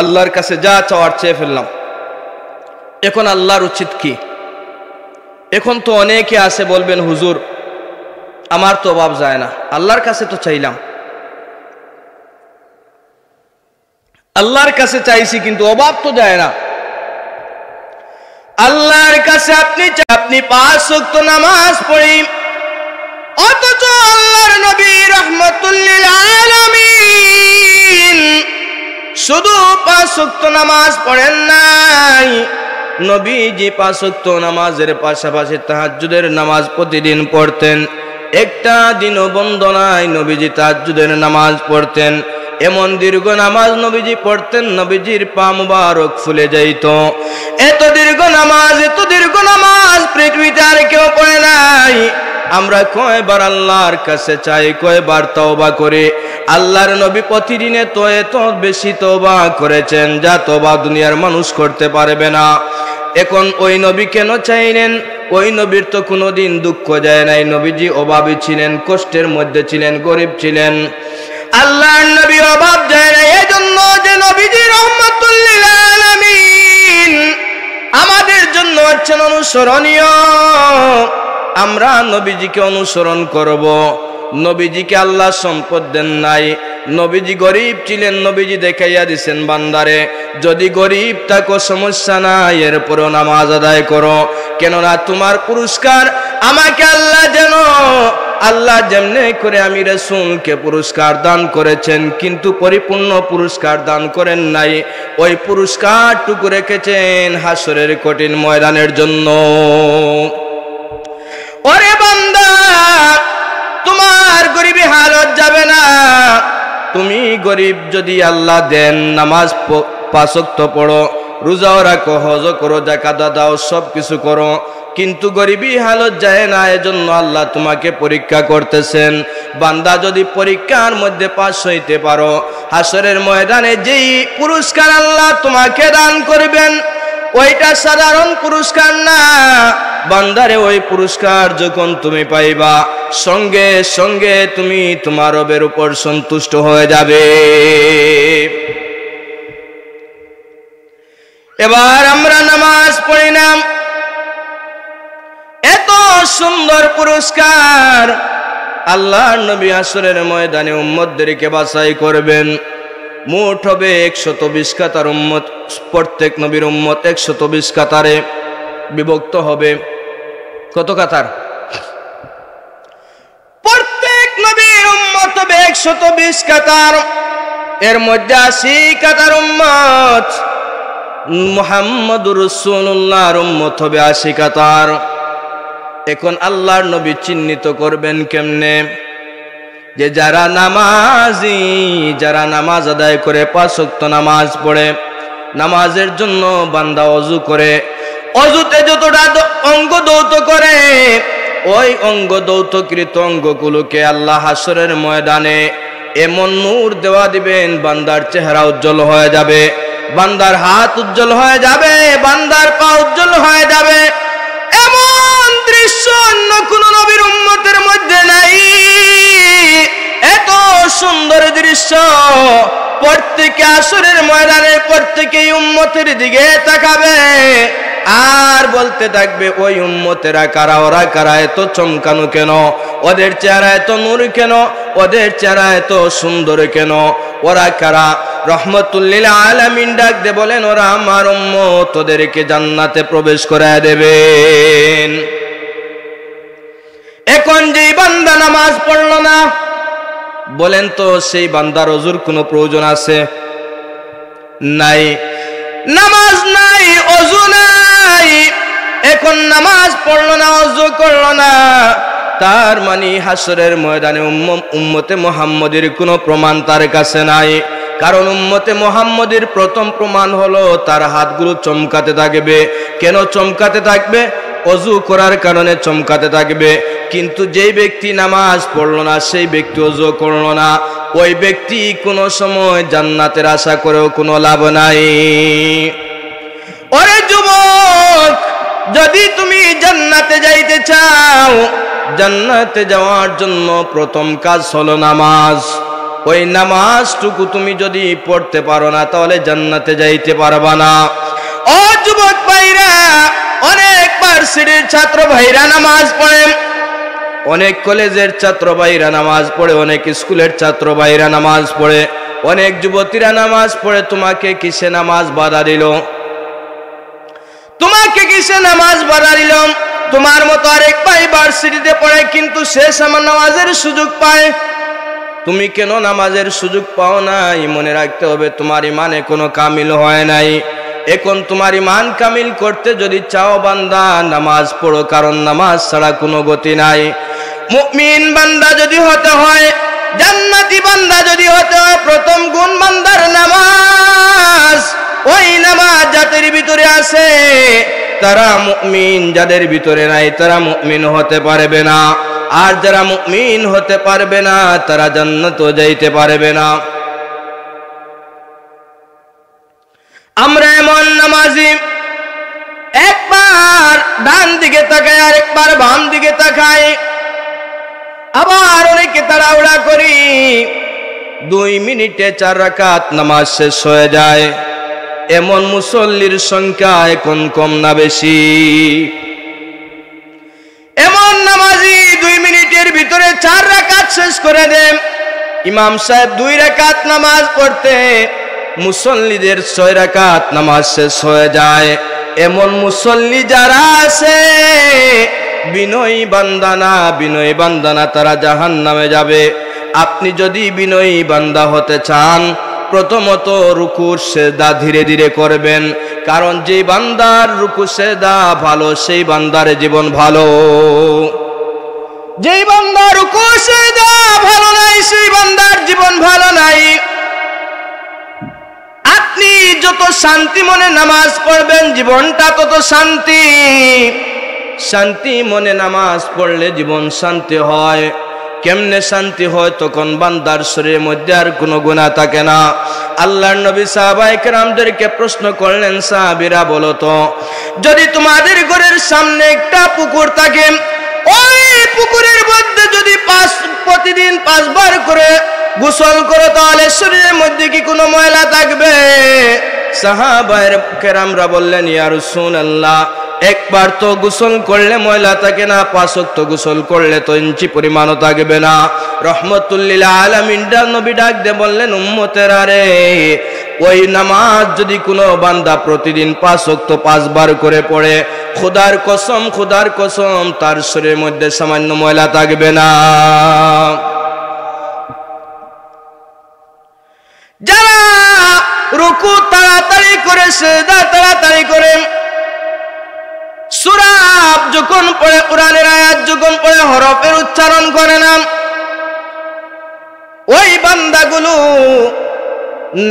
আল্লাহর কাছে যা চাওয়ার চেয়ে ফেললাম। এখন আল্লাহর উচিত কি? এখন তো অনেকে আছে বলবেন, হুজুর আমার তো অভাব যায় না, আল্লাহর কাছে তো চাইলাম, আল্লাহর কাছে চাইছি কিন্তু অভাব তো যায় না। আল্লাহর কাছে আপনি 5 ওয়াক্ত নামাজ পড়ি, অথচ আল্লাহর নবী রাহমাতুল লিল আলামিন শুধু 5 ওয়াক্ত নামাজ পড়েন নাই, নবীজি 5 ওয়াক্ত নামাজের পাশাপাশি তাহাজ্জুদের নামাজ প্রতিদিন পড়তেন। একটা দিনও বন্ধ নাই, নবীজি তাহাজ্জুদের নামাজ পড়তেন। এমন দীর্ঘ নামাজ নবীজি পড়তেন, নবীজির পা মুবারক ফুলে যাইত। এত দীর্ঘ নামাজ পৃথিবীতে আর কেউ পড়ে নাই। আমরা কয়বার আল্লাহর কাছে চাই, কয়বার তওবা করি। আল্লাহর নবী প্রতিদিনে তো এত বেশি তওবা করেছেন, যা তওবা দুনিয়ার মানুষ করতে পারবে না। এখন ওই নবী কেন চাইলেন? ওই নবীর তো কোনোদিন দুঃখ যায় নাই, নবীজি অভাবী ছিলেন, কষ্টের মধ্যে ছিলেন, গরিব ছিলেন। আল্লাহর নবী অভাব যায় না, এজন্য যে নবীজি রাহমাতুল লিল আলামিন আমাদের জন্য হচ্ছেন অনুসরণীয়। আমরা নবীজিকে অনুসরণ করব। নবীজিকে আল্লাহ সম্পদ দেন নাই, নবীজি গরিব ছিলেন, নবীজি দেখাইয়া দিছেন বান্দারে যদি গরিব থাকো সমস্যা নাই, এরপরও নামাজ আদায় করো, কেননা তোমার পুরস্কার আমাকে আল্লাহ যেমনে করে আমি রাসূলকে পুরস্কার দান করেছেন, কিন্তু পরিপূর্ণ পুরস্কার দান করেন নাই। ওই পুরস্কারটুকু রেখেছেন হাসরের কঠিন ময়দানের জন্য। ওরে বান্দা, তোমার গরিবী হালত যাবে না। তুমি গরিব যদি আল্লাহ দেন, নামাজ 5 ওয়াক্ত পড়ো, রোজাও রাখো, হজ করো, যাকাত দাও, সব কিছু করো, কিন্তু গরিবী হালত যায় না। এজন্য আল্লাহ তোমাকে পরীক্ষা করতেছেন। বান্দা যদি পরীক্ষার মধ্যে পাস হইতে পারো, হাসরের ময়দানে যেই পুরস্কার আল্লাহ তোমাকে দান করবেন ওইটা সাধারণ পুরস্কার না। বান্দারে ওই পুরস্কার যখন তুমি পাইবা, সঙ্গে সঙ্গে তুমি তোমার রবের উপর সন্তুষ্ট হয়ে যাবে। এবার আমরা নামাজ পড়ি না, এত সুন্দর পুরস্কার। আল্লাহর নবী হাসরের ময়দানে উম্মতদেরকে বাছাই করবেন। মোট হবে 120 কাতার উম্মত। প্রত্যেক নবীর উম্মত 120 কাতারে বিভক্ত হবে। কত কাতার? প্রত্যেক নবীর উম্মত হবে 120 কাতার। এর মধ্যে 80 কাতার উম্মত মুহাম্মদুর রাসূলুল্লাহর উম্মত হবে 80 কাতার। এখন আল্লাহর নবী চিহ্নিত করবেন কেমনে? যে যারা নামাজি, যারা নামাজ আদায় করে 5 ওয়াক্ত নামাজ পড়ে, নামাজের জন্য বান্দা ওযু করে, ওযুতে যতটা অঙ্গ দৌত করে, ওই অঙ্গ দৌতকৃত অঙ্গগুলোকে আল্লাহ হাসরের ময়দানে এমন নূর দেওয়া দিবেন, বান্দার চেহারা উজ্জ্বল হয়ে যাবে, বান্দার হাত উজ্জ্বল হয়ে যাবে, বান্দার পা উজ্জ্বল হয়ে যাবে। এমন দৃশ্য অন্য কোন নবীর উম্মতের মধ্যে নাই। এত সুন্দর দৃশ্য। প্রত্যেকে আসরের ময়দানে প্রত্যেকেই উম্মতের দিকে তাকাবে আর বলতে থাকবে, ওই উম্মতেরা কারা, ওরা কারা, এত চমকানো কেন, ওদের চেহারা এত নূর কেন, ওদের চেহারা এত সুন্দর কেন, ওরা কারা? রহমতুল্লিল আলামিন ডাক দে বলেন, ওরা আমার উম্মত, ওদেরকে জান্নাতে প্রবেশ করায় দেবেন। এখন যেই বান্দা নামাজ পড়ল না, বলেন তো সেই বান্দার ওযুর কোনো প্রয়োজন আছে? নাই। নামাজ নাই, ওযু নাই। এখন নামাজ পড়ল না, ওযু করল না, তার মানে হাসরের ময়দানে উম্মতে মুহাম্মদের কোনো প্রমাণ তার কাছে নাই। কারণ উম্মতে মুহাম্মদের প্রথম প্রমাণ হলো তার হাতগুলো চমকাতে থাকবে। কেন চমকাতে থাকবে? ওযু করার কারণে চমকাতে থাকবে। কিন্তু যেই ব্যক্তি নামাজ পড়ল না, সেই ব্যক্তি ওযু করল না, ওই ব্যক্তি কোনো সময় জান্নাতের আশা করেও কোনো লাভ নাই। ওরে যুবক, যদি তুমি জান্নাতে যাইতে চাও, জান্নাতে যাওয়ার জন্য প্রথম কাজ হলো নামাজ। ওই নামাজটুকু তুমি যদি পড়তে পারো না, তাহলে জান্নাতে যাইতে পারবা না। ও যুবক ভাইরা, অনেক ভার্সিটির ছাত্র ভাইরা নামাজ পড়ে, অনেক কলেজের ছাত্র ভাইরা নামাজ পড়ে, অনেক স্কুলের ছাত্র ভাইরা নামাজ পড়ে, অনেক যুবতীরা নামাজ পড়ে। তোমাকে কিসে নামাজ বাধা দিল? তোমাকে কিসে নামাজ বাধা দিল? তোমার মতো আরেক ভাই ভার্সিটিতে পড়ে, কিন্তু সে আমার নামাজের সুযোগ পায়, তুমি কেন নামাজের সুযোগ পাও নাই? মনে রাখতে হবে, তোমার ইমানে কোনো কামিল হয় নাই। এখন তোমার ইমান কামিল করতে যদি চাও বান্দা, নামাজ পড়ো, কারণ নামাজ ছাড়া কোনো গতি নাই। মুমিন বান্দা যদি হতে হয়, জান্নাতি বান্দা যদি হতে হয়, প্রথম গুণ বান্দার নামাজ। ওই নামাজ যাদের ভিতরে আছে তারা মুমিন, যাদের ভিতরে নাই তারা মুমিন হতে পারবে না। আর যারা মুমিন হতে পারবে না, তারা জান্নাতে যাইতে পারবে না। আমরা এমন নামাজি, একবার ডান দিকে তাকাই, আর একবার বাম দিকে তাকাই, আবার অনেকে তাড়াহুড়া করি, 2 মিনিটে 4 রাকাত নামাজ শেষ হয়ে যায়। এমন মুসল্লির সংখ্যা এখন কম না বেশি? এমন নামাজি 2 মিনিটের ভিতরে 4 রাকাত শেষ করে দেন। ইমাম সাহেব 2 রাকাত নামাজ পড়তে মুসল্লিদের 6 রাকাত নামাজ শেষ হয়ে যায়। এমন মুসল্লি যারা আছে, বিনয়ী বান্দা না, তারা জাহান্নামে যাবে। আপনি যদি বিনয়ী বান্দা হতে চান, প্রথমত রুকুর সেজদা ধীরে ধীরে করবেন, কারণ যে বান্দার রুকু সেজদা ভালো, সেই বান্দার জীবন ভালো। যেই বান্দার রুকু সেজদা ভালো নাই, সেই বান্দার জীবন ভালো নাই। আপনি যত শান্তি মনে নামাজ পড়বেন, জীবনটা তত শান্তি। শান্তি মনে নামাজ পড়লে জীবন শান্তি হয়। কেমনে শান্তি হয়? তখন বান্দার শরীরের মধ্যে আর কোনো গুনাহ থাকে না। আল্লাহর নবী সাহাবায়ে কেরামদেরকে প্রশ্ন করলেন, সাহাবীরা বলো তো, যদি তোমাদের ঘরের সামনে একটা পুকুর থাকে, ওই পুকুরের মধ্যে যদি প্রতিদিন 5 বার করে গোসল করো, তাহলে শরীরের মধ্যে কি কোনো ময়লা থাকবে? সাহাবায়ে কেরামরা বললেন, ইয়া রাসূলুল্লাহ, একবার তো গোসল করলে ময়লা থাকে না, 5 ওয়াক্ত গোসল করলে তো ইঞ্চি পরিমাণও থাকবে না। রহমতুল লিল আলামিন নবী ডাক দিয়ে বললেন, উম্মতেরা রে, ওই নামাজ যদি কোনো বান্দা প্রতিদিন 5 ওয়াক্ত 5 বার করে পড়ে, খোদার কসম তার শরীরের মধ্যে সামান্য ময়লা থাকবে না। যারা রুকু তাড়াতাড়ি করে, সিজদা তাড়াতাড়ি করে, সূরা যখন পড়ে, কোরআনের আয়াত যখন পড়ে হরফের উচ্চারণ করে না, ওই বান্দাগুলো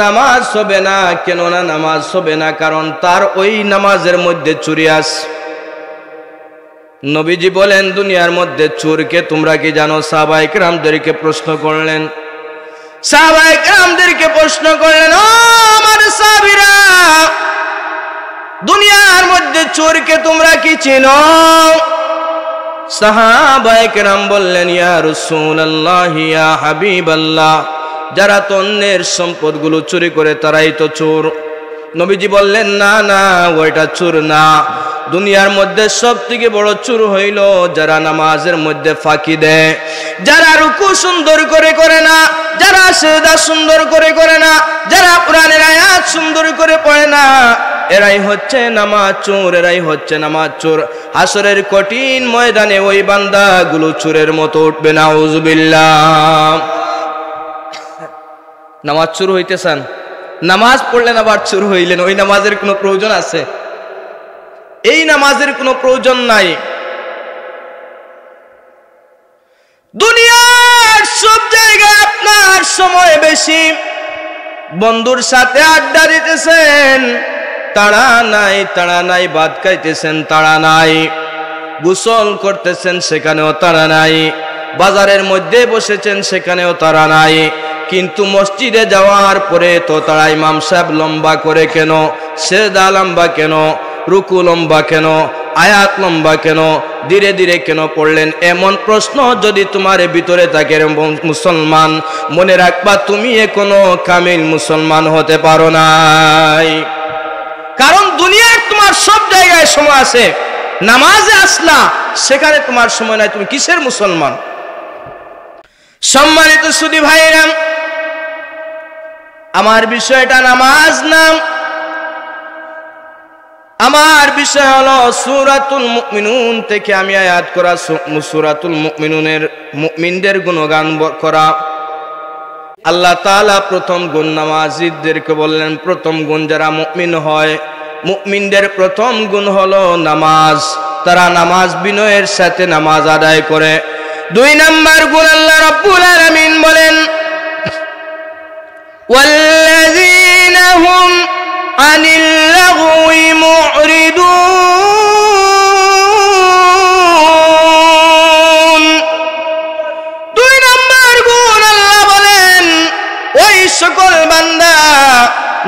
নামাজ হবে না। কেন না নামাজ হবে না? কারণ তার ওই নামাজের মধ্যে চুরি আছে। নবীজি বলেন, দুনিয়ার মধ্যে চোরকে তোমরা কি জানো? সাহাবায়ে কেরামদেরকে প্রশ্ন করলেন, ও আমার সাহাবীরা, দুনিয়ার মধ্যে চোরকে তোমরা কি চিনো? সাহাবায়ে কেরাম বললেন, ইয়া রাসূলুল্লাহ, ইয়া হাবিবাল্লাহ, যারা অন্যের সম্পদগুলো চুরি করে তারাই তো চোর। নবীজি বললেন, না না, ওইটা চোর না। দুনিয়ার মধ্যে সবথেকে বড় চোর হইল যারা নামাজের মধ্যে ফাঁকি দেয়, যারা রুকু সুন্দর করে করে না, যারা সিজদা সুন্দর করে করে না, যারা কোরআনের আয়াত সুন্দর করে পড়ে না, এরাই হচ্ছে নামাজ চোর, এরাই হচ্ছে নামাজ চোর। হাসরের কঠিন ময়দানে ওই বান্দাগুলো চোরের মতো উঠবে। নাউযুবিল্লাহ। নামাজ চোর হইতে চান? নামাজ পড়লেন আবার চোর হইলেন, ওই নামাজের কোনো প্রয়োজন আছে? এই নামাজের কোনো প্রয়োজন নাই। দুনিয়ার সব জায়গায় আপনার সময় বেশি, বন্ধুর সাথে আড্ডা দিতেছেন, তাড়া নাই, ভাত খাইতেছেন, তাড়া নাই, গোসল করতেছেন, সেখানেও তাড়া নাই, বাজারের মধ্যে বসেছেন, সেখানেও তাড়া নাই। কিন্তু মসজিদে যাওয়ার পরে তো তারা ইমাম সাহেব লম্বা করে কেন, সিজদা লম্বা কেন, রুকু লম্বা কেন, আয়াত লম্বা কেন, ধীরে ধীরে কেন পড়লেন, এমন প্রশ্ন যদি তোমার ভিতরে থাকে মুসলমান, মনে রাখবা তুমি এখনো কামিল মুসলমান হতে পারো নাই। কারণ দুনিয়ার তোমার সব জায়গায় সময় আছে, নামাজে আসলা সেখানে তোমার সময় নাই, তুমি কিসের মুসলমান? সম্মানিত সুধী ভাইরা, আমার বিষয়টা নামাজ না, আমার বিষয় হলো সূরাতুল মুমিনুন থেকে আমি আয়াত করা সূরাতুল মুমিনুনের মুমিনদের গুণগান করা। আল্লাহ তাআলা প্রথম গুণ নামাজীদেরকে বললেন, প্রথম গুণ যারা মুমিন হয়, মুমিনদের প্রথম গুণ হলো নামাজ, তারা নামাজ বিনয়ের সাথে নামাজ আদায় করে। 2 নাম্বার গুণ আল্লাহ রাব্বুল আলামিন বলেন, ওয়াল্লাযীনা হুম আনিল লাগwi মুরিদুন। 2 নাম্বার গুণ আল্লাহ বলেন, ওই সকল বান্দা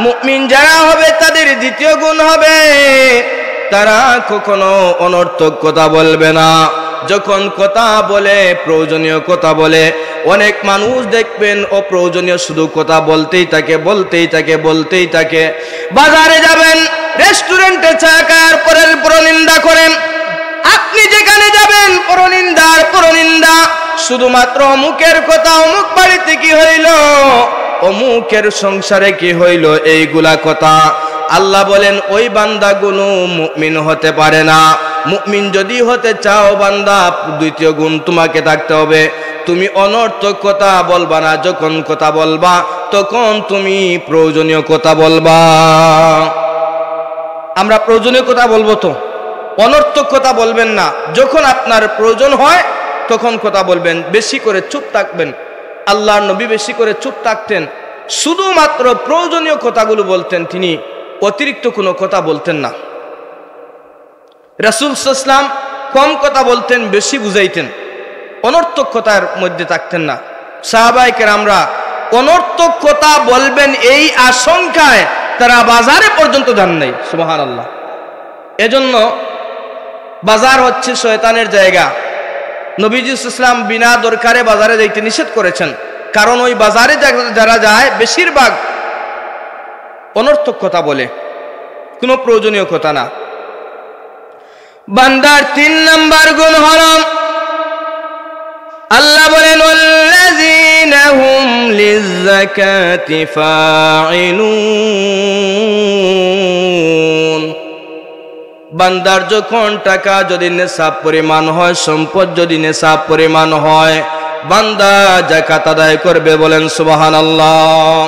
মুমিন যারা হবে তাদের দ্বিতীয় গুণ হবে, তারা কখনো অনর্থক কথা বলবে না। যখন কথা বলে প্রয়োজনীয় কথা বলে। অনেক মানুষ দেখবেন অপ্রয়োজনীয় শুধু কথা বলতেই থাকে। বাজারে যাবেন, রেস্টুরেন্টে চা খাওয়ার পরে পরনিন্দা করেন, আপনি যেখানে যাবেন পরনিন্দা, শুধুমাত্র অমুকের কথা, অমুক বাড়িতে কি হইল, অমুকের সংসারে কি হইল, এইগুলা কথা। আল্লাহ বলেন ওই বান্দাগুলো মুমিন হতে পারে না। মুমিন যদি হতে চাও বান্দা, দ্বিতীয় গুণ তোমাকে থাকতে হবে, তুমি অনর্থক কথা বলবা না। যখন কথা বলবা তখন তুমি প্রয়োজনীয় কথা বলবা। আমরা প্রয়োজনীয় কথা বলবো, তো অনর্থক কথা বলবেন না। যখন আপনার প্রয়োজন হয় তখন কথা বলবেন, বেশি করে চুপ থাকবেন। আল্লাহর নবী বেশি করে চুপ থাকতেন, শুধুমাত্র প্রয়োজনীয় কথাগুলো বলতেন, তিনি অতিরিক্ত কোনো কথা বলতেন না। রাসূল সাল্লাল্লাহু আলাইহি ওয়াসাল্লাম কম কথা বলতেন, বেশি বুঝাইতেন, অনর্থক কথার মধ্যে থাকতেন না। সাহাবায়ে কেরামরা অনর্থক কথা বলবেন এই আশঙ্কায় তারা বাজারে পর্যন্ত যান নাই। সুবহানাল্লাহ। এজন্য বাজার হচ্ছে শয়তানের জায়গা। নবীজি সাল্লাল্লাহু আলাইহি ওয়াসাল্লাম বিনা দরকারে বাজারে যাইতে নিষেধ করেছেন, কারণ ওই বাজারে যারা যায় বেশিরভাগ অনর্থক কথা বলে, কোনো প্রয়োজনীয় কথা না। বান্দার 3 নাম্বার গুণ হলো আল্লাহ বলেন ওয়াল্লাযীনা হুম লিয-যাকাতি ফাঈলুন। বান্দার যখন টাকা যদি নেশাব পরিমাণ হয়, সম্পদ যদি নেশাব পরিমাণ হয়, বান্দা যাকাত আদায় করবে, বলেন সুবহানাল্লাহ।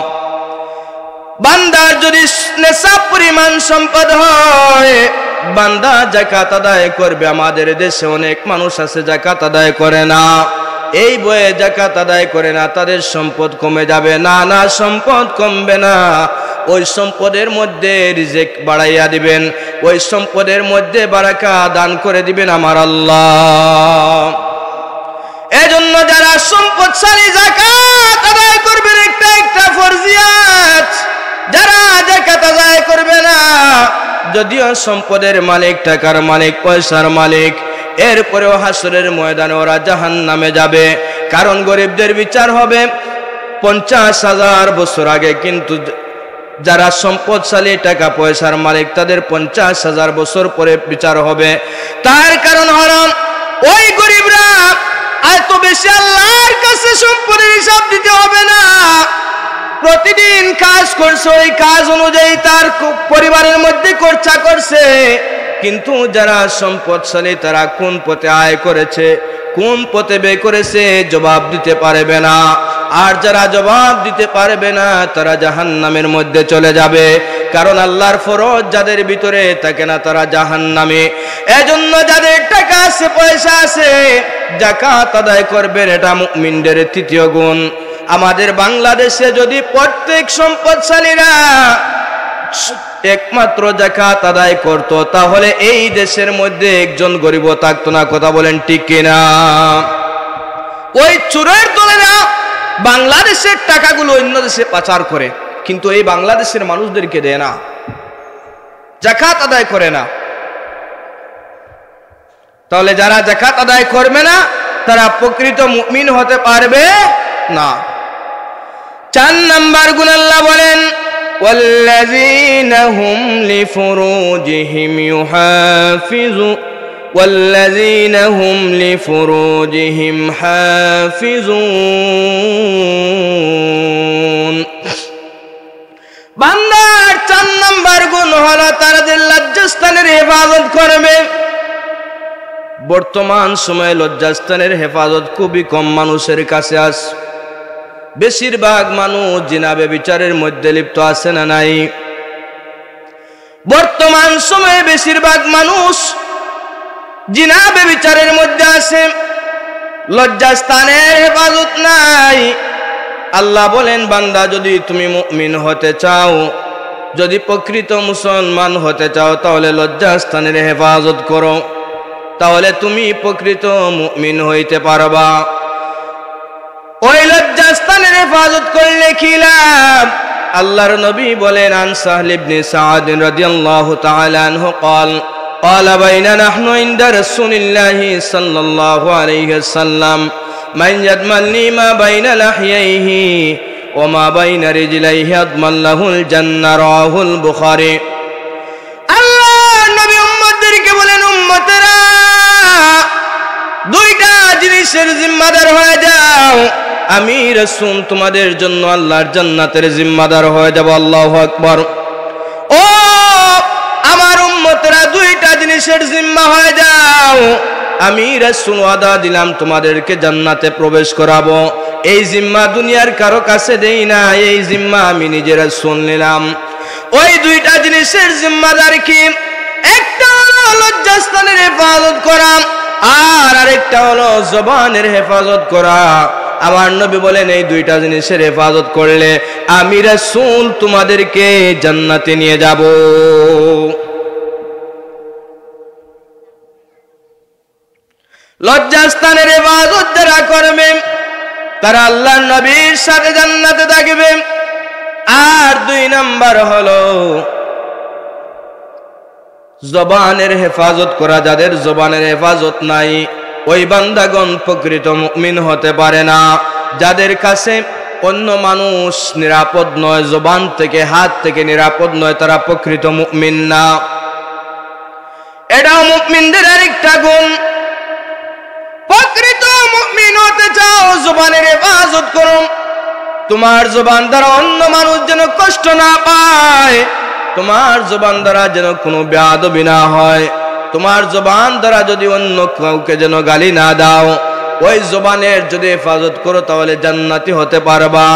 বান্দার যদি নেশাব পরিমাণ সম্পদ হয়, বান্দা যাকাত আদায় করবে। আমাদের দেশে অনেক মানুষ আছে যাকাত আদায় করে না, এই বয়ে যাকাত আদায় করে না, তাদের সম্পদ কমে যাবে। না না, সম্পদ কমবে না, ওই সম্পদের মধ্যে রিজিক বাড়াইয়া দিবেন, ওই সম্পদের মধ্যে বারাকা দান করে দিবেন আমার আল্লাহ। এজন্য যারা সম্পদশালী যাকাত আদায় করবেন, একটা ফরজিয়াত। যারা যাকাত আদায় করবে না, যদিও সম্পদের মালিক, টাকার মালিক, পয়সার মালিক, এরপরেও হাসরের ময়দানে ওরা জাহান্নামে যাবে। কারণ গরিবদের বিচার হবে 50,000 বছর আগে, কিন্তু যারা সম্পদশালী, টাকা পয়সার মালিক, তাদের 50,000 বছর পরে বিচার হবে। তার কারণ হলো ওই গরিবরা এত বেশি আল্লাহর কাছে সম্পদের হিসাব দিতে হবে না, প্রতিদিন কাজ করছে, ওই কাজ অনুযায়ী তার পরিবারের মধ্যে খরচা করছে। কিন্তু যারা সম্পদশালী, তারা কোন পথে আয় করেছে, কোন পথে ব্যয় করেছে, জবাব দিতে পারবে না। আর যারা জবাব দিতে পারবে না, তারা জাহান্নামের মধ্যে চলে যাবে। কারণ আল্লাহর ফরজ যাদের ভিতরে থাকে না, তারা জাহান্নামে। এজন্য যাদের টাকা আছে, পয়সা আছে, যাকাত আদায় করবেন, এটা মুমিনদের 3য় গুণ। আমাদের বাংলাদেশে যদি প্রত্যেক সম্পদশালীরা একমাত্র যাকাত আদায় করত, তাহলে এই দেশের মধ্যে একজন গরিব থাকতো না। কথা বলেন ঠিক কিনা? ওই চোরের দলেরা বাংলাদেশের টাকাগুলো অন্য দেশে পাচার করে, কিন্তু এই বাংলাদেশের মানুষদেরকে দেয় না, যাকাত আদায় করে না। তাহলে যারা যাকাত আদায় করবে না, তারা প্রকৃত মুমিন হতে পারবে না। 4 নাম্বার গুণ আল্লাহ বলেন ওয়াল্লাযীনা হুম লিফুরুজিহিম ইউহাফিজুন ওয়াল্লাযীনা হুম লিফুরুজিহিম হাফিজুন। বান্দার 4 নাম্বার গুণ হলো তারা যে লজ্জাস্থানের হেফাজত করবে। বর্তমান সময়ে লজ্জাস্থানের হেফাজত খুবই কম মানুষের কাছে আছে। বেশিরভাগ মানুষ জিনা ব্যভিচারের মধ্যে লিপ্ত আছে না নাই? বর্তমান সময়ে বেশিরভাগ মানুষ জিনা ব্যভিচারের মধ্যে আছে, লজ্জাস্থানের হেফাজত নাই। আল্লাহ বলেন বান্দা, যদি তুমি মুমিন হতে চাও, যদি প্রকৃত মুসলমান হতে চাও, তাহলে লজ্জাস্থানের হেফাজত করো, তাহলে তুমি প্রকৃত মুমিন হইতে পারবা। ওই লজ্জাস্থানের হেফাজত করলে কি লাভ? আল্লাহর নবী বলেন আন সাহল ইবনে সাদ রাদিয়াল্লাহু তাআলা আনহু قال قال بيننا نحن عند رسول الله صلى الله عليه وسلم من يضمن لي ما بين لحييه وما بين رجليه اضمن له الجنة رواه البخاري। আল্লাহ নবী উম্মতদেরকে বলেন, উম্মতেরা, 2টা জিনিসের জিম্মাদার হয়ে যাও, আমি রাসূল তোমাদের জন্য আল্লাহর জান্নাতের জিম্মাদার হয়ে যাব। আল্লাহু আকবার। ও আমার উম্মতেরা, 2টা জিনিসের জিম্মা হয়ে যাও, আমি রাসূল ওয়াদা দিলাম তোমাদেরকে জান্নাতে প্রবেশ করাবো। এই জিম্মা দুনিয়ার কারো কাছে দেই না, এই জিম্মা আমি নিজে রাসূল নিলাম। ওই 2টা জিনিসের জিম্মাদার কি? একটা হলো লজ্জাস্থানের হেফাজত করা, আর আরেকটা হলো জবানের হেফাজত করা। আমার নবী বলেন, এই 2টা জিনিসের হেফাজত করলে আমি রাসূল তোমাদেরকে জান্নাতে নিয়ে যাব। লজ্জাস্থানের হেফাজত যারা করবে, তারা আল্লাহর নবীর সাথে জান্নাতে থাকবে। আর 2 নাম্বার হলো জবানের হেফাজত করা। যাদের জবানের হেফাজত নাই, ওই বান্দাগণ প্রকৃত মুমিন হতে পারে না। যাদের কাছে অন্য মানুষ নিরাপদ নয়, জবান থেকে হাত থেকে নিরাপদ নয়, তারা প্রকৃত মুমিন না। এটাও মুমিনদের আরেকটা গুণ। প্রকৃত মুমিন হতে চাও, জবানের হেফাজত করো। তোমার জবান দ্বারা অন্য মানুষ যেন কষ্ট না পায়, তোমার জবান দ্বারা যেন কোনো বেয়াদবি না হয়, তোমার জবান দ্বারা যদি অন্য কাউকে যেন গালি না দাও, ওই জবানের যদি হেফাজত করো তাহলে জান্নাতি হতে পারবা।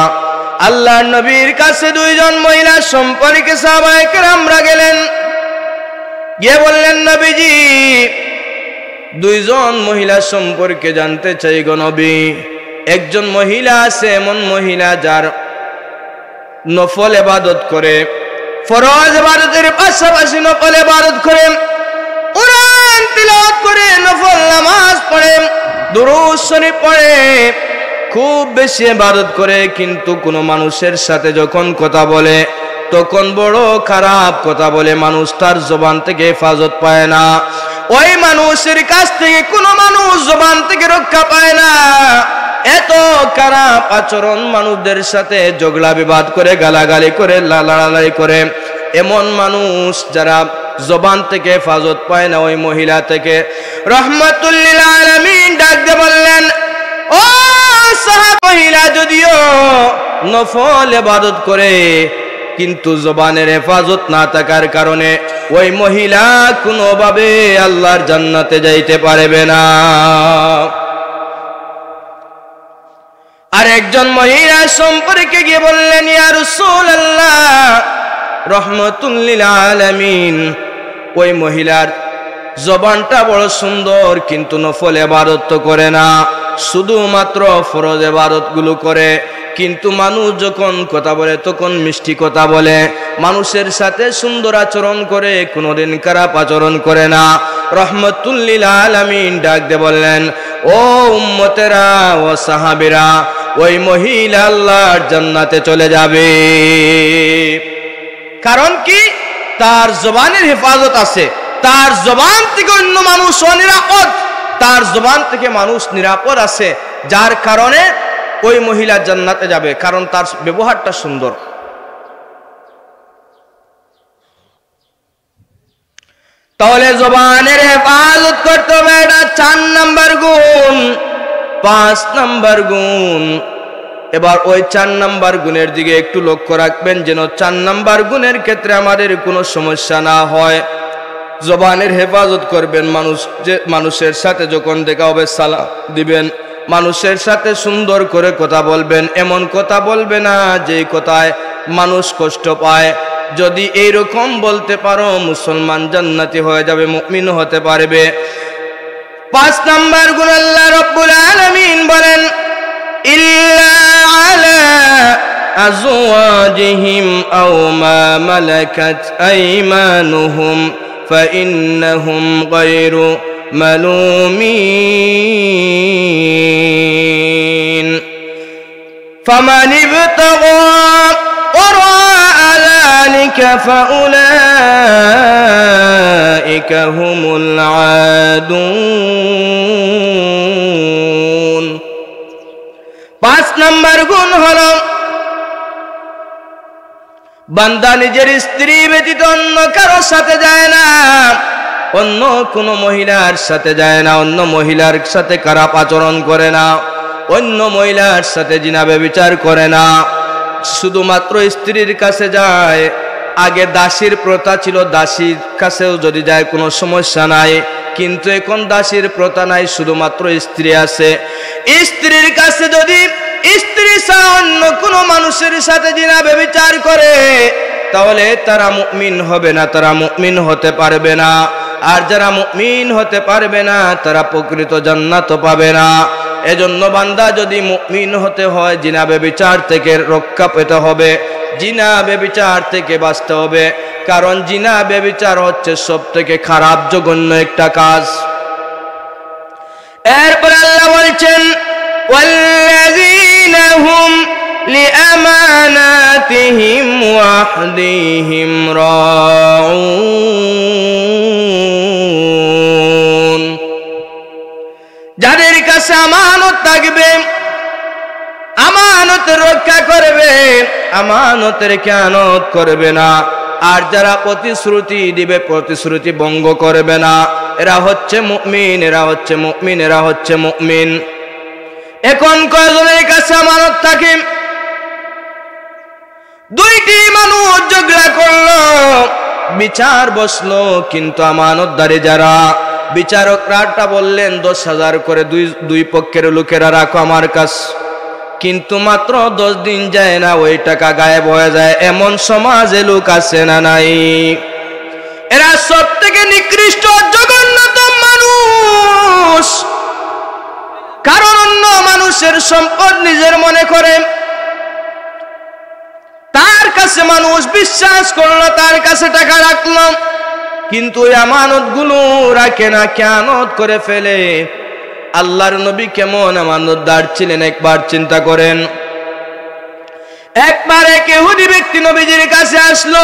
আল্লাহর নবীর কাছে দুইজন মহিলা সম্পর্কে সাহাবায়ে কেরামরা গেলেন, গিয়ে বললেন, নবীজি দুইজন মহিলা সম্পর্কে জানতে চাই গো নবী। একজন মহিলা আছে, এমন মহিলা যার নফল ইবাদত করে, ফরজ ইবাদতের পাশাপাশি নফল ইবাদত করে, কুরআন তিলাওয়াত করে, নফল নামাজ পড়ে, দুরূদ শরীফ পড়ে, খুব বেশি ইবাদত করে, কিন্তু কোনো মানুষের সাথে যখন কথা বলে তখন বড় খারাপ কথা বলে, মানুষ তার জবান থেকে হেফাজত পায় না। ওই মানুষের কাছ থেকে কোনো মানুষ জবান থেকে রক্ষা পায় না। এত খারাপ আচরণ, মানুষদের সাথে ঝগড়া বিবাদ করে, গালাগালি করে, লালালালি করে, এমন মানুষ যারা জবান থেকে হেফাজত পায় না, ওই মহিলা থেকে রাহমাতুল লিল আলামিন ডাক দিয়ে বললেন, ও সাহাবা, মহিলা যদিও নফল ইবাদত করে কিন্তু জবানের হেফাজত না থাকার কারণে ওই মহিলা কোনোভাবে আল্লাহর জান্নাতে যাইতে পারবে না। আর একজন মহিলা সম্পর্কে গিয়ে বললেন, ইয়া রাসূলুল্লাহ, রাহমাতুল লিল আলামিন, ওই মহিলার জবানটা বড় সুন্দর কিন্তু নফল ইবাদত তো করে না, শুধুমাত্র ফরজ ইবাদত গুলো করে, কিন্তু মানুষ যখন কথা বলে তখন মিষ্টি কথা বলে, মানুষের সাথে সুন্দর আচরণ করে, কোনোদিন খারাপ আচরণ করে না। রাহমাতুল লিল আলামিন ডাক দিয়ে বললেন, ও উম্মতেরা, ও সাহাবীরা, ওই মহিলা আল্লাহর জান্নাতে চলে যাবে। কারণ কি? তার জবানের হেফাজত আছে, তার জবান থেকে অন্য মানুষ অনিরাপদ, তার জবান থেকে মানুষ নিরাপদ আছে, যার কারণে ওই মহিলা জান্নাতে যাবে, কারণ তার ব্যবহারটা সুন্দর। তাহলে জবানের হেফাজত করতে হবে, এটা 4 নম্বর গুণ। 5 নম্বর গুণ, এবার ওই 4 নম্বর গুণের দিকে একটু লক্ষ্য রাখবেন, যেন 4 নম্বর গুণের ক্ষেত্রে আমাদের কোনো সমস্যা না হয়। জবানের হেফাজত করবেন, মানুষের সাথে যখন দেখা হবে সালাম দিবেন, মানুষের সাথে সুন্দর করে কথা বলবেন, এমন কথা বলবে না যে কথায় মানুষ কষ্ট পায়। যদি এইরকম বলতে পারো, মুসলমান জান্নাতি হয়ে যাবে, মুমিন হতে পারবে। 5 নম্বর গুণ, আল্লাহ রাব্বুল আলামিন বলেন, ইল্লা আলা আজওয়াজিহিম আও মা মালাকাত আইমানুহুম ফাইন্নাহুম গায়রু মালুমিন ফামান ইবতাগা ওয়ারা'a যালিকা ফাউলাইকা হুমুল আদুন। 5 নম্বর গুণ হলো, বান্দা নিজের স্ত্রী ব্যতীত অন্য কারো সাথে যায় না, অন্য কোনো মহিলার সাথে যায় না, অন্য মহিলার সাথে খারাপ আচরণ করে না, অন্য মহিলার সাথে জিনা ব্যভিচার করে না, শুধুমাত্র স্ত্রীর কাছে যায়। আগে দাসীর প্রথা ছিল, দাসীর কাছেও যদি যায় কোনো সমস্যা নাই, কিন্তু এখন দাসীর প্রথা নাই, শুধুমাত্র স্ত্রী আছে। স্ত্রীর কাছে যদি স্ত্রী ছাড়া অন্য কোনো মানুষের সাথে জিনা ব্যভিচার করে, তাহলে তারা মুমিন হবে না, তারা মুমিন হতে পারবে না। আর যারা মুমিন হতে পারবে না, তারা প্রকৃত জান্নাত পাবে না। এজন্য বান্দা যদি মুমিন হতে হয়, জিনা ব্যভিচার থেকে রক্ষা পেতে হবে, জিনা ব্যভিচার থেকে বাঁচতে হবে, কারণ জিনা ব্যভিচার হচ্ছে সবথেকে খারাপ, জঘন্য একটা কাজ। এরপর আল্লাহ বলছেন, ওয়াল্লাযীনা হুম লিআমানাতিহিম ওয়া আহদিহিম রাউন। যাদের কাছে আমানত থাকবে, আমানতের রক্ষা করবে, আমানতের খেয়ানত করবে না। আর যারা প্রতিশ্রুতি দিবে, প্রতিশ্রুতি ভঙ্গ করবে না, এরা হচ্ছে মুমিন, এরা হচ্ছে মুমিন, এরা হচ্ছে মুমিন। এখন কয়জনের কাছে আমানত থাকে? দুইটি মানুষ ঝগড়া করলো, বিচার বসলো, কিন্তু আমানতদারি যারা, বিচারকরা বললেন 10,000 করে দুই পক্ষের লোকেরা রাখো আমার কাছে। কিন্তু মাত্র 10 দিন যায় না, ওই টাকা গায়েব হয়ে যায়। এমন সমাজে লোক আছে না নাই? এরা সব থেকে নিকৃষ্ট জঘন্যতম মানুষ। কারণ অন্য মানুষের সম্পদ নিজের মনে করে, তার কাছে মানুষ বিশ্বাস করলো, তার কাছে টাকা রাখলো, কিন্তু ওই আমানত গুলো রাখে না, খেয়ানত করে ফেলে। আল্লাহর নবী কেমন আমানতদার ছিলেন একবার চিন্তা করেন। একবার এক ইহুদি ব্যক্তি নবীজির কাছে আসলো,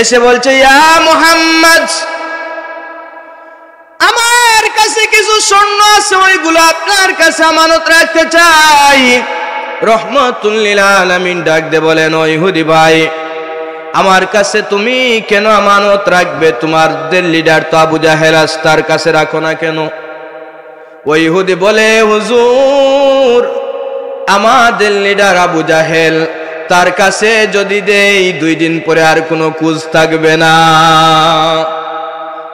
এসে বলছে, ইয়া মুহাম্মদ, আমার কাছে কিছু স্বর্ণ আছে, ওইগুলো আপনার কাছে আমানত রাখতে চাই। রহমাতুল লিল আলামিন ডাক দিয়ে বলেন, ও ইহুদি ভাই, আমার কাছে তুমি কেন আমানত রাখবে? তোমাদের লিডার তো আবু জাহেল, তার কাছে রাখো না কেন? ওই ইহুদি বলে, হুজুর, আমাদের লিডার আবু জাহেল, তার কাছে যদি দেই 2 দিন পরে আর কোনো খোঁজ থাকবে না।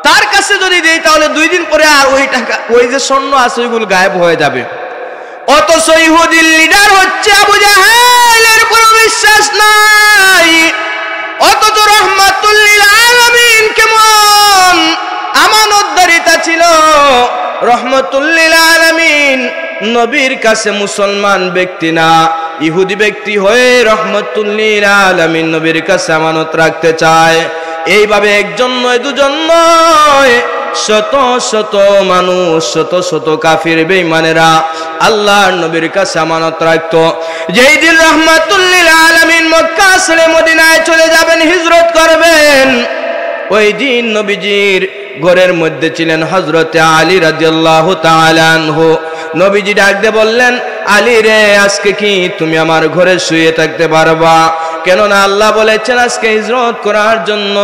তার কাছে যদি দেই তাহলে 2 দিন পরে আর ওই টাকা, ওই যে স্বর্ণ আছে ওইগুলো গায়েব হয়ে যাবে। অথচ ইহুদির লিডার হচ্ছে আবু জাহেল, এর কোনো বিশ্বাস নাই। অথচ রহমাতুল লিল আলামিন কেমন আমানতদারিতা ছিল। রহমাতুল লিল আলামিন নবীর কাছে মুসলমান ব্যক্তি না, ইহুদি ব্যক্তি হয়ে রহমাতুল লিল আলামিন নবীর কাছে আমানত রাখতে চায়। এইভাবে একজন নয়, দুজন নয়, শত শত মানুষ, শত শত কাফির বেঈমানেরা আল্লাহর নবীর কাছে আমানত রাখতো। যেই দিন রহমাতুল লিল আলামিন মক্কা ছেড়ে মদিনায় চলে যাবেন, হিজরত করবেন, ওই দিন নবীজির ঘরের মধ্যে ছিলেন হযরতে আলী রাদিয়াল্লাহু তাআলা আনহু। নবীজি ডাক দিয়ে বললেন, আলী রে, আজকে কি তুমি আমার ঘরে শুয়ে থাকতে পারবা? কেননা আল্লাহ বলেছেন আজকে হিজরত করার জন্য।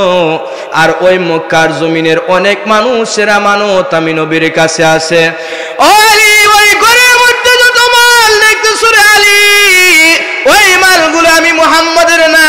আর ওই মক্কার জমিনের অনেক মানুষের আমানত আমি নবীর কাছে আছে। ও আলী, ওই ঘরের মধ্যে যত মাল দেখতেছো রে আলী, ওই মালগুলো আমি মুহাম্মাদের না।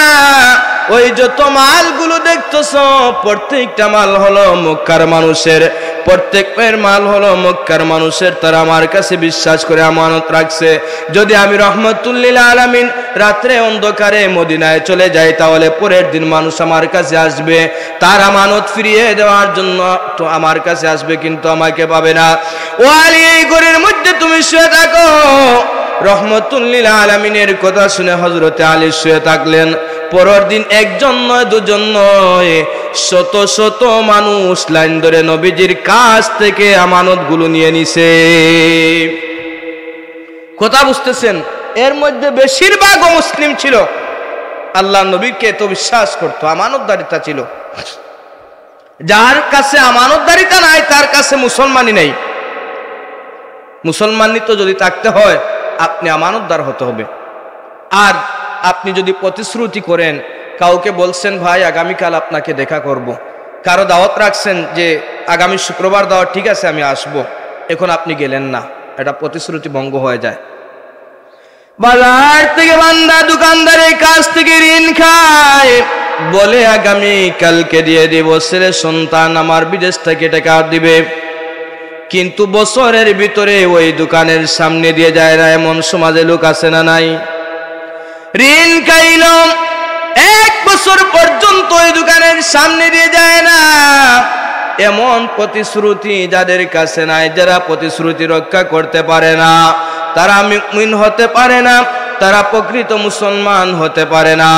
ওই যত মালগুলো দেখতেছো, প্রত্যেকটা মাল হলো মক্কার মানুষের, প্রত্যেকের মাল হলো মক্কার মানুষের। তারা আমার কাছে বিশ্বাস করে আমানত রাখছে। যদি আমি রহমাতুল লিল আলামিন রাত্রে অন্ধকারে মদিনায় চলে যাই, তাহলে পরের দিন মানুষ আমার কাছে আসবে, তার আমানত ফিরিয়ে দেওয়ার জন্য তো আমার কাছে আসবে, কিন্তু আমাকে পাবে না। ও আলী, এই ঘরের মধ্যে তুমি শুয়ে থাকো। রহমাতুল লিল আলামিনের কথা শুনে হযরতে আলী শুয়ে থাকলেন। পরের দিন একজন নয়, দুজন নয়, শত শত মানুষ লাইন ধরে নবীজির কাছ থেকে আমানতগুলো নিয়ে নিছে। কথা বুঝতেছেন? এর মধ্যে বেশিরভাগ মুসলিম ছিল, আল্লাহ নবীকে তো বিশ্বাস করতো, আমানতদারিতা ছিল। যার কাছে আমানতদারিতা নাই, তার কাছে মুসলমানই নাই। মুসলমানই তো যদি থাকতে হয়, আপনি আমানতদার হতে হবে। আর আপনি যদি প্রতিশ্রুতি করেন, কাউকে বলছেন ভাই আগামীকাল আপনাকে দেখা করব, কারো দাওয়াত রাখছেন যে আগামী শুক্রবার দাওয়াত, ঠিক আছে আমি আসব, এখন আপনি গেলেন না, এটা প্রতিশ্রুতি ভঙ্গ হয়ে যায়। বাজার থেকে বান্দা দোকানদারের কাছ থেকে ঋণ খায়, বলে আগামী কালকে দিয়ে দিব, ছেলে সন্তান আমার বিদেশ থেকে টাকা দিবে, কিন্তু বছরের ভিতরে ওই দোকানের সামনে দিয়ে যায় না। এমন সমাজে লোক আছে না নাই? ঋণ খাইল, 1 বছর পর্যন্ত ওই দোকানের সামনে দিয়ে যায় না। এমন প্রতিশ্রুতি যাদের কাছে নাই, যারা প্রতিশ্রুতি রক্ষা করতে পারে না, তারা মুমিন হতে পারে না, তারা প্রকৃত মুসলমান হতে পারে না।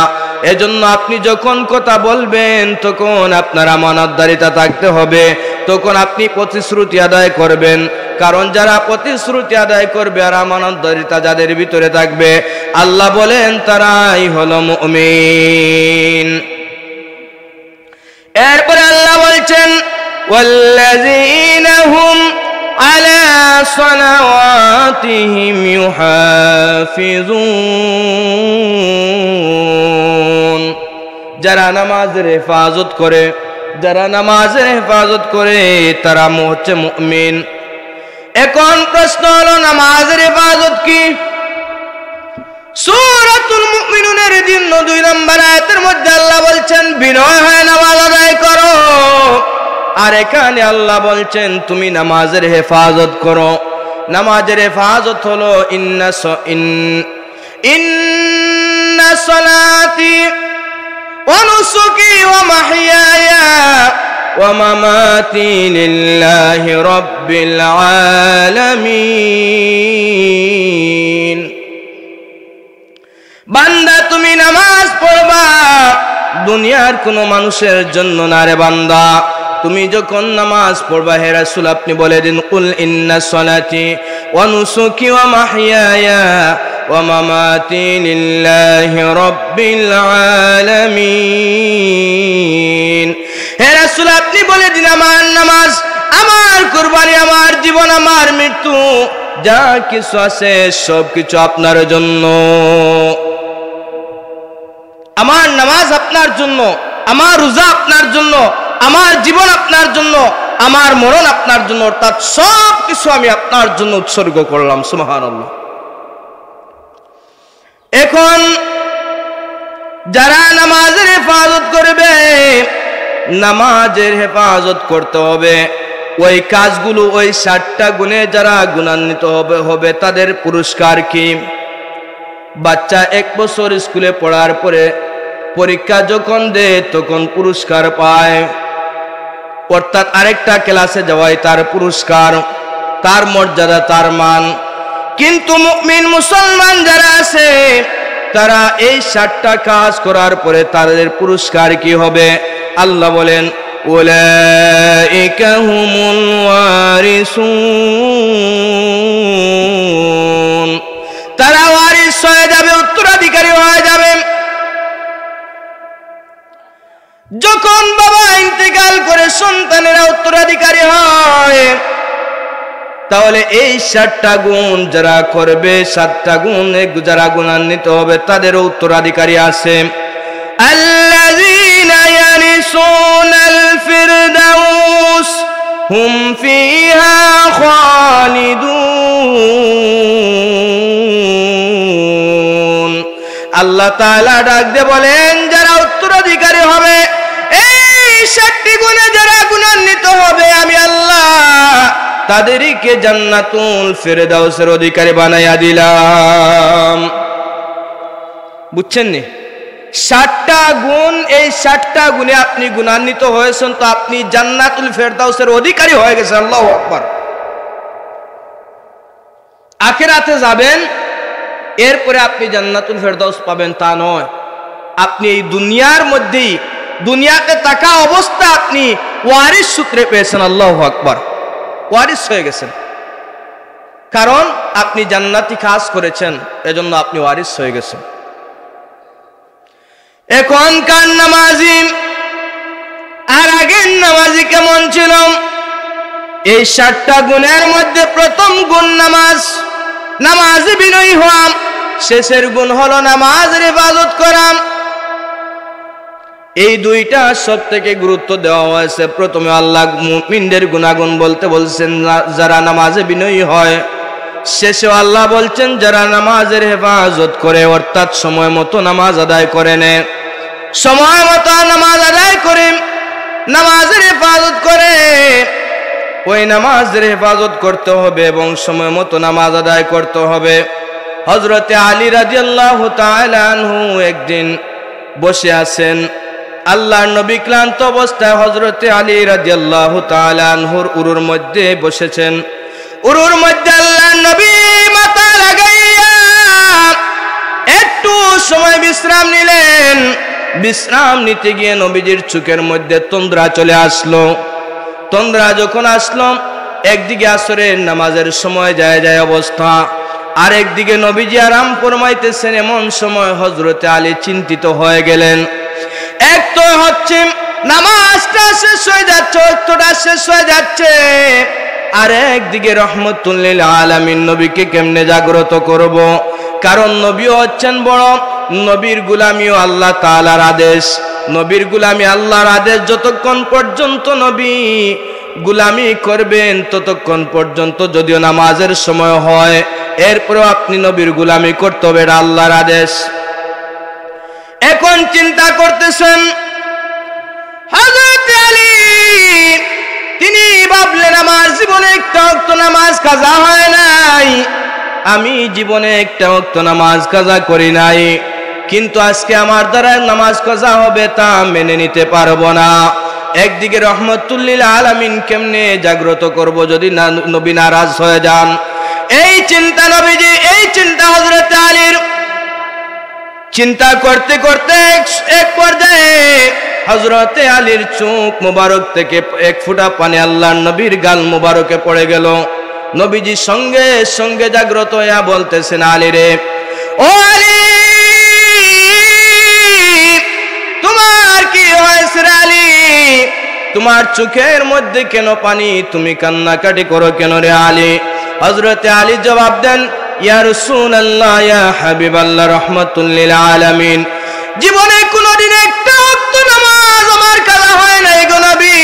এজন্য আপনি যখন কথা বলবেন, তখন আপনার আমানতদারিতা থাকতে হবে, তখন আপনি প্রতিশ্রুতি আদায় করবেন। কারণ যারা প্রতিশ্রুতি আদায় করবে আর আমানতদারিতা যাদের ভিতরে থাকবে, আল্লাহ বলেন তারাই হলো মুমিন। এরপরে আল্লাহ বলছেন, ওয়াল্লাযীনা হুম على صلواتهم يحافظون যারা নামাজের হেফাজত করে তারা হচ্ছে মুমিন। এখন প্রশ্ন হলো নামাজের হেফাজত কি? সূরাতুল মুমিনুনের 2 নম্বর আয়াতের মধ্যে আল্লাহ বলছেন বিনয় হয় নামাজ আদায় করো, আর এখানে আল্লাহ বলছেন তুমি নামাজের হেফাজত করো। নামাজের হেফাজত হলো ইন্না সলাতি ওয়া নুসুকি ওয়া মাহইয়ায়া ওয়া মামাতি লিল্লাহি রাব্বিল আলামিন। বান্দা তুমি নামাজ পড়বা দুনিয়ার কোনো মানুষের জন্য না রে বান্দা। তুমি যখন নামাজ পড়বা হে রাসূল আপনি বলে দিন কুল ইন্না সলাতি ওয়া নুসুকি ওয়া মাহইয়ায়া ওয়া মামাতি লিল্লাহি রাব্বিল আলামিন। হে রাসূল আপনি বলে দিন আমার নামাজ, আমার কুরবানি, আমার জীবন, আমার মৃত্যু যা কিছু আছে সব কিছু আপনার জন্য। আমার নামাজ আপনার জন্য, আমার রোজা আপনার জন্য, আমার জীবন আপনার জন্য, আমার মরণ আপনার জন্য, অর্থাৎ সব কিছু আমি আপনার জন্য উৎসর্গ করলাম। সুবহানাল্লাহ। এখন যারা নামাজের হেফাজত করবে, নামাজের হেফাজত করতে হবে ওই কাজগুলো, ওই 60টা গুণে যারা গুণান্বিত হবে তাদের পুরস্কার কি? বাচ্চা 1 বছর স্কুলে পড়ার পরে পরীক্ষা যখন দেয় তখন পুরস্কার পায়, অর্থাৎ আরেকটা ক্লাসে যাওয়াই তার পুরস্কার, তার মর্যাদা, তার মান। কিন্তু মুমিন মুসলমান যারা আছে তারা এই 60টা কাজ করার পরে তাদের পুরস্কার কি হবে? আল্লাহ বলেন উলাইকা হুমুল ওয়ারিসুন, তারা ওয়ারিস হয়ে যাবে, উত্তরাধিকারী হয়ে যাবে। যখন বাবা ইন্তেকাল করে সন্তানেরা উত্তরাধিকারী হয়, তাহলে এই 60টা গুণ যারা করবে, 7টা গুণ যারা গুণান্বিত হবে তাদেরও উত্তরাধিকারী আছে। আল্লাযীনা ইয়ারিসুনাল ফিরদাউস হুম ফিহা খালিদুন। আল্লাহ তাআলা ডাক দিয়ে বলেন যারা উত্তরাধিকারী হবে, এই 60টি গুণে যারা গুণান্বিত হবে, আমি আল্লাহ তাদেরকে জান্নাতুল ফিরদাউসের অধিকারী বানাইয়া দিলাম। বুঝছেন নি? 60টা গুণ, এই 60টা গুণে আপনি গুণান্বিত হয়েছেন তো আপনি জান্নাতুল ফিরদাউসের অধিকারী হয়ে গেছেন। আল্লাহু আকবার। আখিরাতে যাবেন, এরপরে আপনি জান্নাতুল ফিরদাউস পাবেন তা নয়। আপনি এই দুনিয়ার মধ্যেই, দুনিয়াতে থাকা অবস্থা আপনি ওয়ারিস সূত্রে পেয়েছেন। আল্লাহু আকবার। ওয়ারিস হয়ে গেছেন, কারণ আপনি জান্নাতি কাজ করেছেন, এজন্য আপনি ওয়ারিস হয়ে গেছেন। এখনকার নামাজি আর আগের নামাজি কেমন ছিল? এই 60টা গুণের মধ্যে প্রথম গুণ নামাজ, নামাজে বিনয়ী হওয়া। শেষের গুণ হলো নামাজের ইবাদত করা। এই দুইটা সব থেকে গুরুত্ব দেওয়া হয়েছে। প্রথমে আল্লাহ মুমিনদের গুণাগুণ বলতে বলছেন যারা নামাজে বিনয়ী হয়, শেষে আল্লাহ বলছেন যারা নামাজের হেফাজত করে, অর্থাৎ সময় মতো নামাজ আদায় করে নেয়, সময় মতো নামাজ আদায় করে, নামাজের হেফাজত করে। ওই নামাজের হেফাজত করতে হবে এবং সময় মতো নামাজ আদায় করতে হবে। হযরতে আলী রাদিয়াল্লাহু তাআলা আনহু একদিন বসে আছেন, আল্লাহর নবী ক্লান্ত অবস্থায় হযরতে আলী রাদিয়াল্লাহু তাআলা আনহুর উরুর মধ্যে বসেছেন। উরুর মধ্যে আল্লাহর নবী মাথা লাগাইয়া একটু সময় বিশ্রাম নিলেন। বিশ্রাম নিতে গিয়ে নবীজির চোখের মধ্যে তন্দ্রা চলে আসলো। তন্দ্রা যখন আসলো, একদিকে আসরের নামাজের সময় যায় অবস্থা, আর একদিকে নবীজি আরাম ফরমাইতেছেন। এমন সময় হযরতে আলী চিন্তিত হয়ে গেলেন। এক তো হচ্ছে নামাজটা শেষ হয়ে যাচ্ছে, অর্থটা শেষ হয়ে যাচ্ছে, আর একদিকে রহমতুল লিল আলামিন নবীকে কেমনে জাগ্রত করব? কারণ নবীও হচ্ছেন বড়, নবীর গোলামিও আল্লাহ তাআলার আদেশ, নবীর গোলামি আল্লাহর আদেশ। যতক্ষণ পর্যন্ত নবী গোলামি করবেন ততক্ষণ পর্যন্ত যদিও নামাজের সময় হয়, এরপরও আপনি নবীর গোলামি করতে হবে, এটা আল্লাহর আদেশ। এখন চিন্তা করতেছেন হযরত আলী, তিনি ভাবলেন আমার জীবনে একটা ওয়াক্ত নামাজ কাজা হয় নাই, আমি জীবনে একটা ওয়াক্ত নামাজ কাজা করি নাই, কিন্তু আজকে আমার দ্বারা নামাজ কাজা হবে তা মেনে নিতে পারবো না। একদিকে রহমতুল লিল আলামিন কেমনে জাগ্রত করব যদি নবী নারাজ হয়ে যান? এই চিন্তা নবীজি, এই চিন্তা হযরত আলীর। চিন্তা করতে করতে এক পর্যায়ে হযরতে আলীর চোখ মোবারক থেকে এক ফোঁটা পানি আল্লাহর নবীর গাল মোবারকে পড়ে গেল। নবীজি সঙ্গে সঙ্গে জাগ্রত হইয়া বলতেছেন, আলী রে, ও আলী, তোমার কি হয়েছে আলী? তোমার চোখের মধ্যে কেন পানি? তুমি কান্নাকাটি করো কেন রে আলী? হযরতে আলী জবাব দেন, ইয়া রাসূলুল্লাহ, ইয়া হাবিবাল্লাহ, রাহমাতুল লিল আলামিন, জীবনে কোনদিন একটা ওয়াক্ত নামাজ আমার কাজা হয় নাই গো নবী।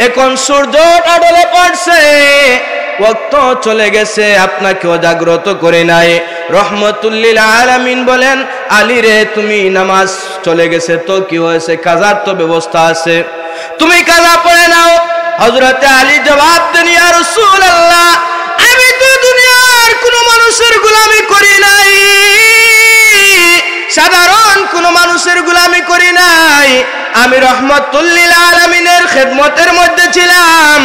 এখন সূর্য আড়ালে পড়ছে, ওয়াক্ত চলে গেছে, আপনাকেও জাগ্রত করে নাই। রহমতুল লিল আলামিন বলেন, আলী রে, তুমি নামাজ চলে গেছে তো কি হয়েছে? কাজার তো ব্যবস্থা আছে, তুমি কাজা পড়ে নাও। হযরতে আলী জবাব দেন, ইয়া রাসূলুল্লাহ, আমি তো দুনিয়ার কোন মানুষের গোলামি করি নাই, সাধারণ কোন মানুষের গোলামি করি নাই, আমি রহমতুল লিল আলামিনের খেদমতের মধ্যে ছিলাম।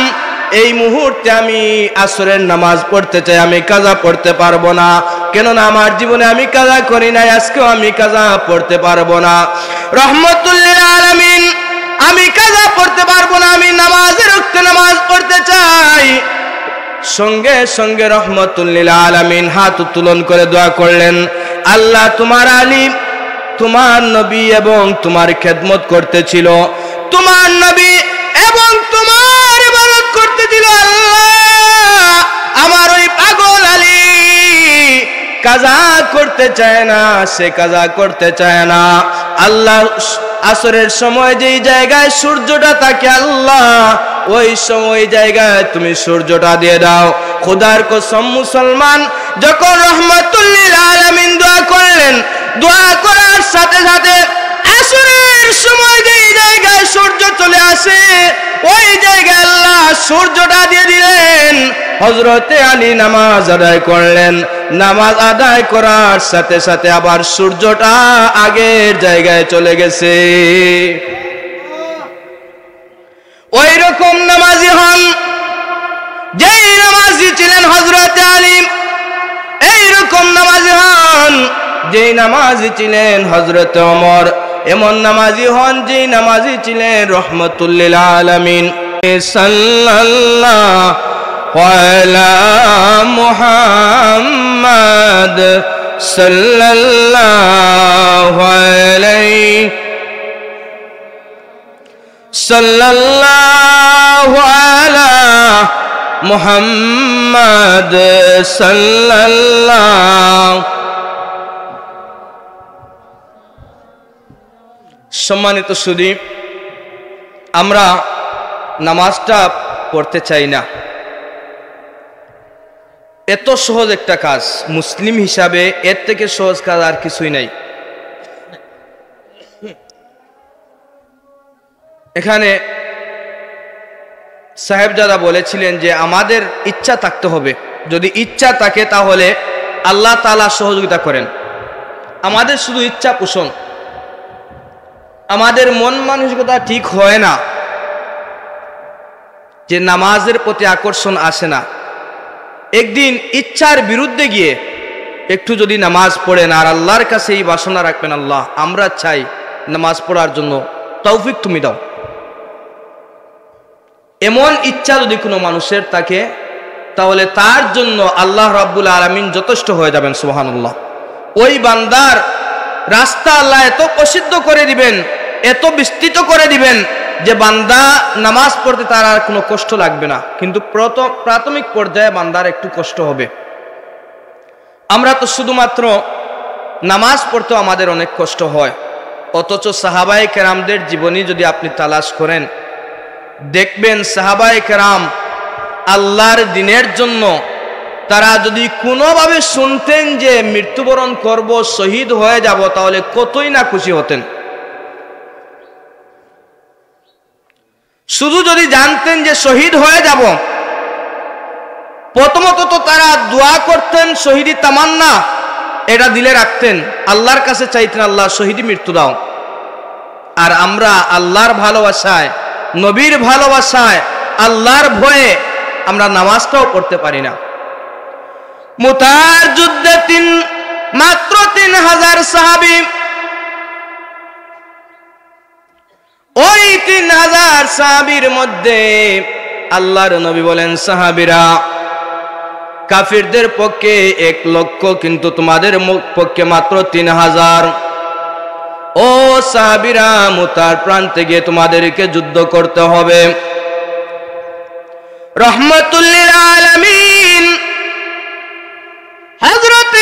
এই মুহূর্তে আমি আসরের নামাজ পড়তে চাই, আমি কাজা পড়তে পারবো না, কেননা আমার জীবনে আমি কাজা করি নাই, আজকেও আমি কাজা পড়তে পারবো না। রহমতুল লিল আলামিন, আমি কাজা পড়তে পারবো না, আমি নামাজের ওয়াক্তে নামাজ পড়তে চাই। সঙ্গে সঙ্গে রহমতুল লিল আলামিন হাত উত্তোলন করে দোয়া করলেন, আল্লাহ, তোমার আলী তোমার নবী এবং তোমার খেদমত করতেছিল, তোমার নবী এবং তোমার ইবাদত করতেছিল, আল্লাহ, আমার ওই পাগল আলী কাজা করতে চায় না, সে কাজা করতে চায় না। আল্লাহ, আসরের সময় যেই জায়গায় সূর্যটা থাকে, আল্লাহ ওই সময় জায়গায় তুমি সূর্যটা দিয়ে দাও। খোদার কসম, মুসলমান যখন রহমতুল লিল আলামিন দোয়া করলেন, দোয়া করার সাথে সাথে আসরের সময় যেই জায়গায় সূর্য চলে আসে, ওই জায়গায় আল্লাহ সূর্যটা দিয়ে দিলেন। হযরতে আলী নামাজ আদায় করলেন, নামাজ আদায় করার সাথে সাথে আবার সূর্যটা আগের জায়গায় চলে গেছে। ওই রকম নামাজি হন যেই নামাজি ছিলেন হযরতে আলী, এই রকম নামাজি হন যেই নামাজি ছিলেন হযরতে ওমর, এমন নামাজি হন যেই নামাজি ছিলেন রহমতুল লিল আলামিন। সাল্লাল্লাহু আলা মুহাম্মাদ সাল্লাল্লাহু আলাইহি সাল্লাল্লাহু আলা মুহাম্মাদ সাল্লাল্লাহু। সম্মানিত সুধী, আমরা নামাজটা পড়তে চাই না, এত সহজ একটা কাজ, মুসলিম হিসাবে এর থেকে সহজ কাজ আর কিছুই নাই। এখানে সাহেবজাদা বলেছিলেন যে আমাদের ইচ্ছা থাকতে হবে, যদি ইচ্ছা থাকে তাহলে আল্লাহ তাআলা সহযোগিতা করেন। আমাদের শুধু ইচ্ছা পোষণ, আমাদের মন মানসিকতা ঠিক হয় না, যে নামাজের প্রতি আকর্ষণ আসে না। একদিন ইচ্ছার বিরুদ্ধে গিয়ে একটু যদি নামাজ পড়েন আর আল্লাহর কাছে এই বাসনা রাখবেন, আল্লাহ, আমরা চাই নামাজ পড়ার জন্য তৌফিক তুমি দাও। এমন ইচ্ছা যদি কোনো মানুষের থাকে, তাহলে তার জন্য আল্লাহ রাব্বুল আলামিন যথেষ্ট হয়ে যাবেন। সুবহানাল্লাহ। ওই বান্দার রাস্তা আল্লাহ এত প্রসিদ্ধ করে দিবেন, এত বিস্তৃত করে দিবেন, যে বান্দা নামাজ পড়তে তার আর কোনো কষ্ট লাগবে না, কিন্তু প্রাথমিক পর্যায়ে বান্দার একটু কষ্ট হবে। আমরা তো শুধুমাত্র নামাজ পড়তেও আমাদের অনেক কষ্ট হয়, অথচ সাহাবায়ে কেরামদের জীবনী যদি আপনি তালাশ করেন দেখবেন সাহাবায়ে কেরাম আল্লাহর দ্বীনের জন্য তারা যদি কোনোভাবে শুনতেন যে মৃত্যুবরণ করব, শহীদ হয়ে যাব, তাহলে কতই না খুশি হতেন। শুধু যদি জানতেন যে শহীদ হয়ে যাব, প্রথমত তো তারা দোয়া করতেন, শহীদি তামান্না এটা দিলে রাখতেন, আল্লাহর কাছে চাইতেন আল্লাহ শহীদি মৃত্যু দাও। আর আমরা আল্লাহর ভালোবাসায়, নবীর ভালোবাসায়, আল্লাহর ভয়ে আমরা নামাজটাও পড়তে পারি না। মুতার যুদ্ধে মাত্র 3000 সাহাবী, ওই 3000 সাহাবীর মধ্যে আল্লাহর নবী বলেন, সাহাবীরা কাফিরদের পক্ষে 1 লক্ষ, কিন্তু তোমাদের পক্ষে মাত্র 3000। ও সাহাবীরা, মুতার প্রান্তে গিয়ে তোমাদেরকে যুদ্ধ করতে হবে। রহমাতুল লিল আলামিন হযরত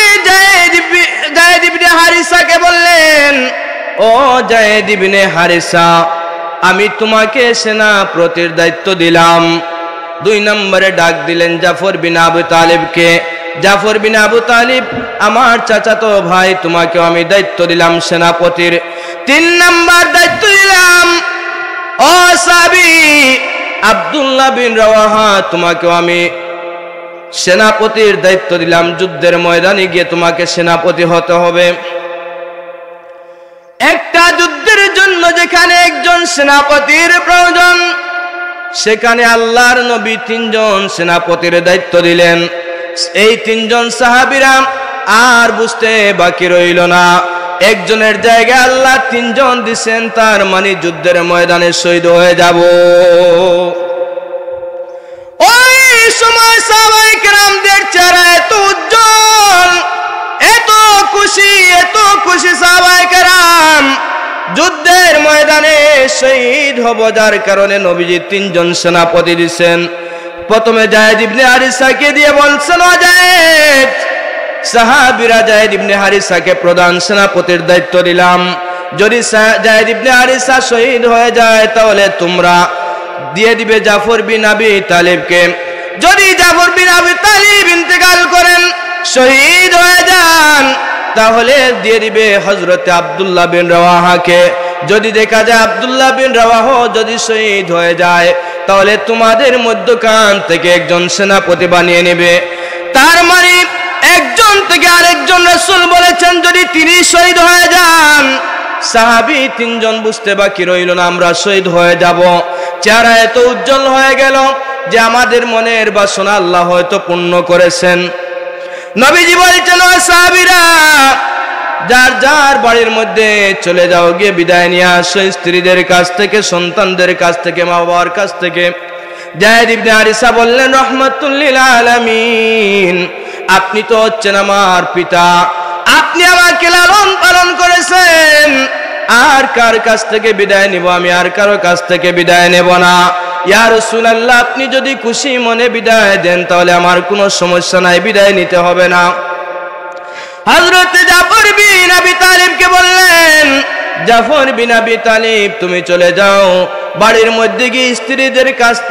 যায়েদ ইবনে হারিসাকে বললেন, ও যায়েদ ইবনে হারিসা, আমি তোমাকে সেনাপতির দায়িত্ব দিলাম। 2 নম্বরে ডাক দিলেন জাফর বিন আবু তালিবকে, জাফর বিন আবু তালিব আমার চাচাতো ভাই, তোমাকেও আমি দায়িত্ব দিলাম সেনাপতির। 3 নম্বর দায়িত্ব দিলাম ও সাহাবী আব্দুল্লাহ বিন রাওয়াহা, তোমাকেও আমি সেনাপতির দায়িত্ব দিলাম। যুদ্ধের ময়দানে গিয়ে তোমাকে সেনাপতি হতে হবে। একটা যুদ্ধের জন্য যেখানে একজন সেনাপতির প্রয়োজন, সেখানে আল্লাহর নবী 3 জন সেনাপতির দায়িত্ব দিলেন। এই 3 জন সাহাবীরা আর বুঝতে বাকি রইল না, একজনের জায়গায় আল্লাহ 3 জন দিচ্ছেন, তার মানে যুদ্ধের ময়দানে শহীদ হয়ে যাব। ওই সময় সাহাবায়ে কেরামদের চেহারা এত উজ্জ্বল, এত খুশি সাহাবায়ে কেরাম, যুদ্ধের ময়দানে শহীদ হব, যার কারণে নবীজি 3 জন সেনাপতি দিচ্ছেন। প্রথমে যায়েদ ইবনে হারিসাকে দিয়ে বলছেন, ও যায়েদ, সাহাবীরা যায়েদ ইবনে হারিসাকে প্রধান সেনাপতির দায়িত্ব দিলাম। যদি যায়েদ ইবনে হারিসা শহীদ হয়ে যায়, তাহলে তোমরা দিয়ে দিবে জাফর বিন আবি তালিবকে। যদি জাফর বিন আবি তালিব ইন্তেকাল করেন, শহীদ হয়ে যান, তাহলে দিয়ে দিবে হযরতে আব্দুল্লাহ বিন রাওয়াহাকে। যদি দেখা যায় আব্দুল্লাহ বিন রাওয়াহ যদি শহীদ হয়ে যায়, তাহলে তোমাদের মধ্যখান থেকে একজন সেনাপতি বানিয়ে নেবে। তার মানে একজন থেকে আরেকজন রাসূল বলেছেন, যদি তিনি শহীদ হয়ে যান, সাহাবী 3 জন বুঝতে বাকি রইল না, আমরা শহীদ হয়ে যাব। চেহারা এত উজ্জ্বল হয়ে গেল যে আমাদের মনের বাসনা আল্লাহ হয়তো পূর্ণ করেছেন। নবীজি বলছেন, ও সাহাবীরা, যার যার বাড়ির মধ্যে চলে যাও, গিয়ে বিদায় নিয়ে আসো স্ত্রীদের কাছ থেকে, সন্তানদের কাছ থেকে, মা বাবার কাছ থেকে। যায়েদ ইবনে হারিসা বললেন, রহমাতুল লিল আলামিন, আপনি তো হচ্ছেন আমার পিতা, আপনি আমাকে লালন পালন করেছেন, আর কার কাছ থেকে বিদায় নিব? আমি আর কারো কাছ থেকে বিদায় নেব না। ইয়া রাসূলুল্লাহ, আপনি যদি খুশি মনে বিদায় দেন, তাহলে আমার কোনো সমস্যা নাই, বিদায় নিতে হবে না। হযরত জাফর বিন আবি তালিবকে বললেন, জাফর বিন আবি তালিব, তুমি চলে যাও, বাড়ির মধ্যে গিয়ে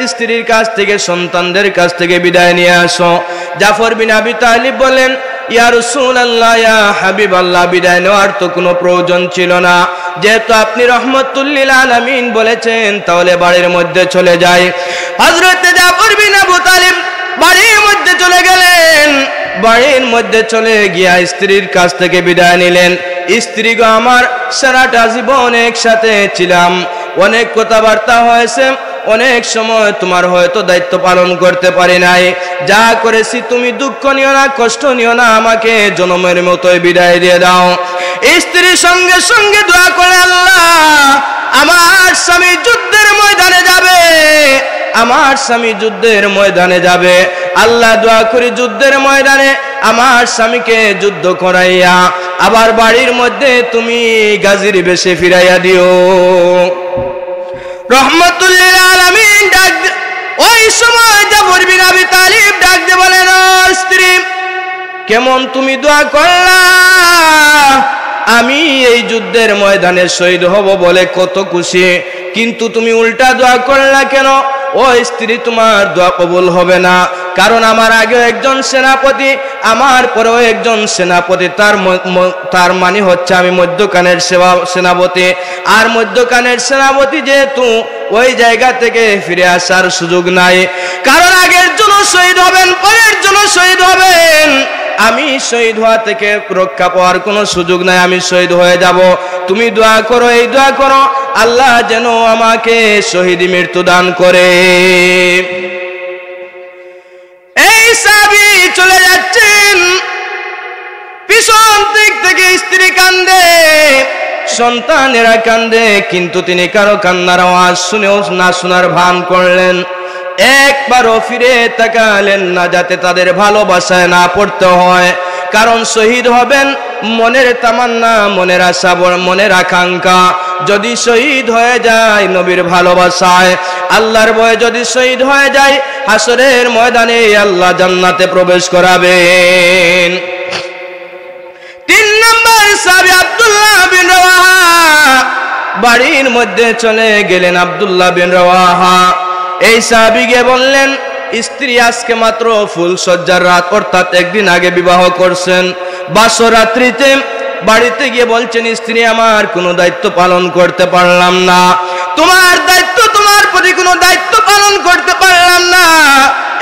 স্ত্রীর কাছ থেকে, সন্তানদের কাছ থেকে বিদায় নিয়ে আসো। জাফর বিন আবি তালিব বলেন, ইয়া রাসূলুল্লাহ, ইয়া হাবিবাল্লাহ, বিদায় নেওয়ার তো কোনো প্রয়োজন ছিল না, যেহেতু আপনি রহমাতুল লিল আলামিন বলেছেন, তাহলে বাড়ির মধ্যে চলে যাই। হযরত জাফর বিন আবু তালিব বাড়ির মধ্যে চলে গেলেন। বাড়ির মধ্যে চলে গিয়া স্ত্রীর কাছ থেকে বিদায় নিলেন। স্ত্রী গো আমার, সারাটা জীবন একসাথে ছিলাম, অনেক কথাবার্তা হয়েছে, অনেক সময় তোমার হয়তো দায়িত্ব পালন করতে পারি নাই, যা করেছি তুমি দুঃখ নিও না, কষ্ট নিও না, আমাকে জনমের মতোই বিদায় দিয়ে দাও। স্ত্রী সঙ্গে সঙ্গে দোয়া করে, আল্লাহ, আমার স্বামী যুদ্ধের ময়দানে যাবে, আমার স্বামী যুদ্ধের ময়দানে যাবে। আল্লাহ, দোয়া করি যুদ্ধের ময়দানে আমার স্বামীকে যুদ্ধ করাইয়া আবার বাড়ির মধ্যে তুমি গাজীর বেশে ফিরাইয়া দিও। রহমাতুল লিল আলামিন ডাক ওই সময় জাফর বিন আবি তালিব ডাক দিয়ে বলেন, ও স্ত্রী, কেমন তুমি দোয়া করলা, আমি এই যুদ্ধের ময়দানে শহীদ হব বলে কত খুশি, কিন্তু তুমি উল্টা দোয়া করলা কেন? ও স্ত্রী, তোমার দোয়া কবুল হবে না, কারণ আমার আগে একজন সেনাপতি, আমার পরেও একজন সেনাপতি, তার মানে হচ্ছে আমি মধ্যখানের সেনাপতি, আর মধ্যখানের সেনাপতি যেহেতু ওই জায়গা থেকে ফিরে আসার সুযোগ নাই, কারণ আগের জন্য শহীদ হবেন, পরের জন্য শহীদ হবেন, আমি শহীদ হওয়া থেকে রক্ষা পাওয়ার কোনো সুযোগ নাই, আমি শহীদ হয়ে যাব। তুমি দোয়া করো, এই দোয়া করো, আল্লাহ যেন আমাকে শহীদি মৃত্যু দান করে। এই সাহাবী চলে যাচ্ছেন, পিছন দিক থেকে স্ত্রী কান্দে, সন্তানেরা কান্দে, কিন্তু তিনি কারো কান্নার আওয়াজ শুনেও না শোনার ভান করলেন, একবারও ফিরে তাকালেন না, যাতে তাদের ভালোবাসায় না পড়তে হয়, কারণ শহীদ হবেন মনের তামান্না, মনের আশা, মনের আকাঙ্ক্ষা, যদি শহীদ হয়ে যায় নবীর ভালোবাসায়, আল্লাহর ভয়ে যদি শহীদ হয়ে যায়, হাসরের ময়দানে আল্লাহ জান্নাতে প্রবেশ করাবেন। 3 নম্বর সাহাবী আব্দুল্লাহ বিন রাওয়াহা বাড়ির মধ্যে চলে গেলেন। আব্দুল্লাহ বিন রাওয়াহা এই সাহাবীকে বললেন, স্ত্রী আজকে মাত্র ফুল সজ্জার রাত, অর্থাৎ একদিন আগে বিবাহ করছেন, বাসর রাত্রিতে বাড়িতে গিয়ে বলছেন, স্ত্রী আমার কোনো দায়িত্ব পালন করতে পারলাম না, তোমার দায়িত্ব, তোমার প্রতি কোনো দায়িত্ব পালন করতে পারলাম না,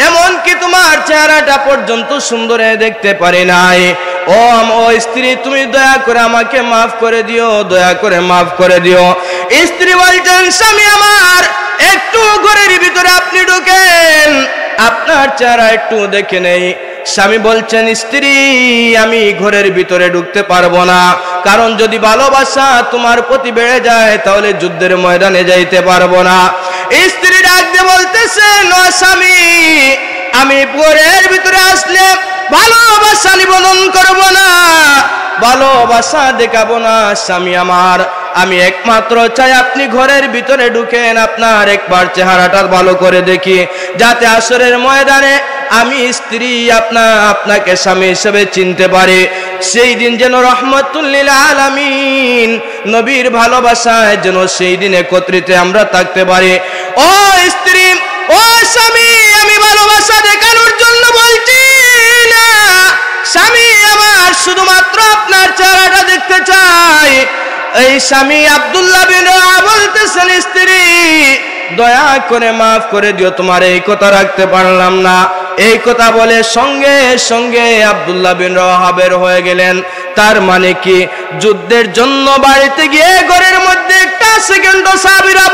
এমনকি তোমার চেহারাটা পর্যন্ত সুন্দর দেখতে পারি নাই, ও স্ত্রী তুমি দয়া করে আমাকে মাফ করে দিও, দয়া করে মাফ করে দিও। স্ত্রী বলছেন, স্বামী আমার, একটু ঘরের ভিতরে আপনি ঢুকেন, আপনার চেহারা একটু দেখে নেই। স্বামী বলছেন, স্ত্রী আমি ঘরের ভিতরে ঢুকতে পারবো না, কারণ যদি ভালোবাসা তোমার প্রতি বেড়ে যায় তাহলে যুদ্ধের ময়দানে যাইতে পারবো না। স্ত্রী ডাক দিয়ে বলতেছেন, ও স্বামী, আমি ঘরের ভিতরে আসলে ভালোবাসা নিবেদন করব না, ভালোবাসা দেখাবো না স্বামী আমার, আমি একমাত্র চাই আপনি ঘরের ভিতরে ঢুকেন, আপনার একবার চেহারাটা ভালো করে দেখি, যাতে আসরের ময়দানে আমি স্ত্রী আপনাকে স্বামী হিসেবে চিনতে পারি, সেই দিন যেন রহমাতুল লিল আলামিন নবীর ভালোবাসায় যেন সেই দিন একত্রিত আমরা থাকতে পারি। ও স্ত্রী, ও স্বামী, আমি ভালোবাসা দেখানোর জন্য বলছি না, স্বামী আমার শুধুমাত্র আপনার চেহারাটা দেখতে চাই। এই স্বামী আব্দুল্লাহ বিন রাওয়াহা বলতেছেন, স্ত্রী দয়া করে মাফ করে দিও, তোমার এই কথা রাখতে পারলাম না। এই কথা বলে সঙ্গে সঙ্গে আব্দুল্লাহ বিন রাওয়াহা বের হয়ে গেলেন। তার মানে কি, যুদ্ধের জন্য বাড়িতে গিয়ে ঘরের মধ্যে একটা সেকেন্ডও সাহাবীরা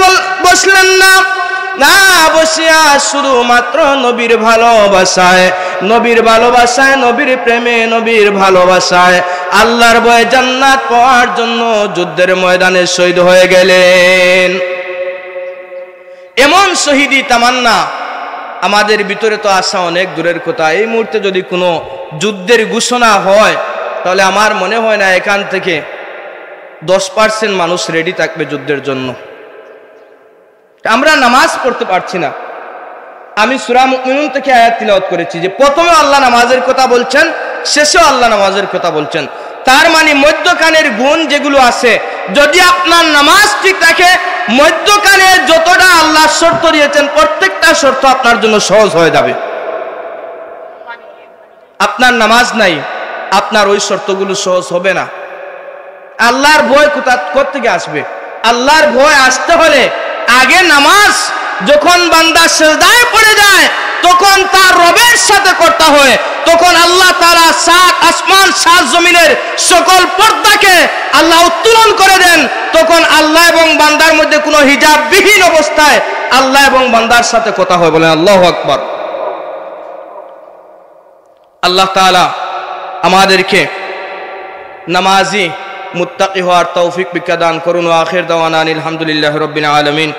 বসলেন না, না বসিয়া শুধুমাত্র নবীর ভালোবাসায়, নবীর ভালোবাসায়, নবীর প্রেমে, নবীর ভালোবাসায় আল্লাহর ভয়ে জান্নাত পাওয়ার জন্য যুদ্ধের ময়দানে শহীদ হয়ে গেলেন। এমন শহীদি তামান্না আমাদের ভিতরে তো আসা অনেক দূরের কথা। এই মুহূর্তে যদি কোনো যুদ্ধের ঘোষণা হয় তাহলে আমার মনে হয় না এখান থেকে 10% মানুষ রেডি থাকবে যুদ্ধের জন্য। আমরা নামাজ পড়তে পারছি না। আমি সূরা মুমিনুন থেকে আয়াত তিলাওয়াত করেছি যে প্রথমে আল্লাহ নামাজের কথা বলছেন, শেষেও আল্লাহ নামাজের কথা বলছেন। তার মানে মধ্যখানের গুণ যেগুলো আছে, যদি আপনার নামাজ ঠিক থাকে, মধ্যখানে যতটা আল্লাহ শর্ত দিয়েছেন প্রত্যেকটা শর্ত আপনার জন্য সহজ হয়ে যাবে। আপনার নামাজ নাই, আপনার ওই শর্তগুলো সহজ হবে না। আল্লাহর ভয় কোথা থেকে আসবে? আল্লাহর ভয় আসতে হলে আগে নামাজ যখন বান্দা সিজদায় পড়ে যায় তখন তার রবের সাথে করতে হয়, তখন আল্লাহ তাআলা 7 আসমান 7 জমিনের সকল পর্দাকে আল্লাহ উত্তোলন করে দেন। তখন আল্লাহ এবং বান্দার মধ্যে কোনো হিজাববিহীন অবস্থায় আল্লাহ এবং বান্দার সাথে কথা হয়। বলেন আল্লাহু আকবার। আল্লাহ তাআলা আমাদেরকে নামাজি মুত্তাকি হওয়ার তৌফিক বিজ্ঞা দান করুন। আখির দাওয়ানা আলহামদুলিল্লাহি রাব্বিল আলামিন।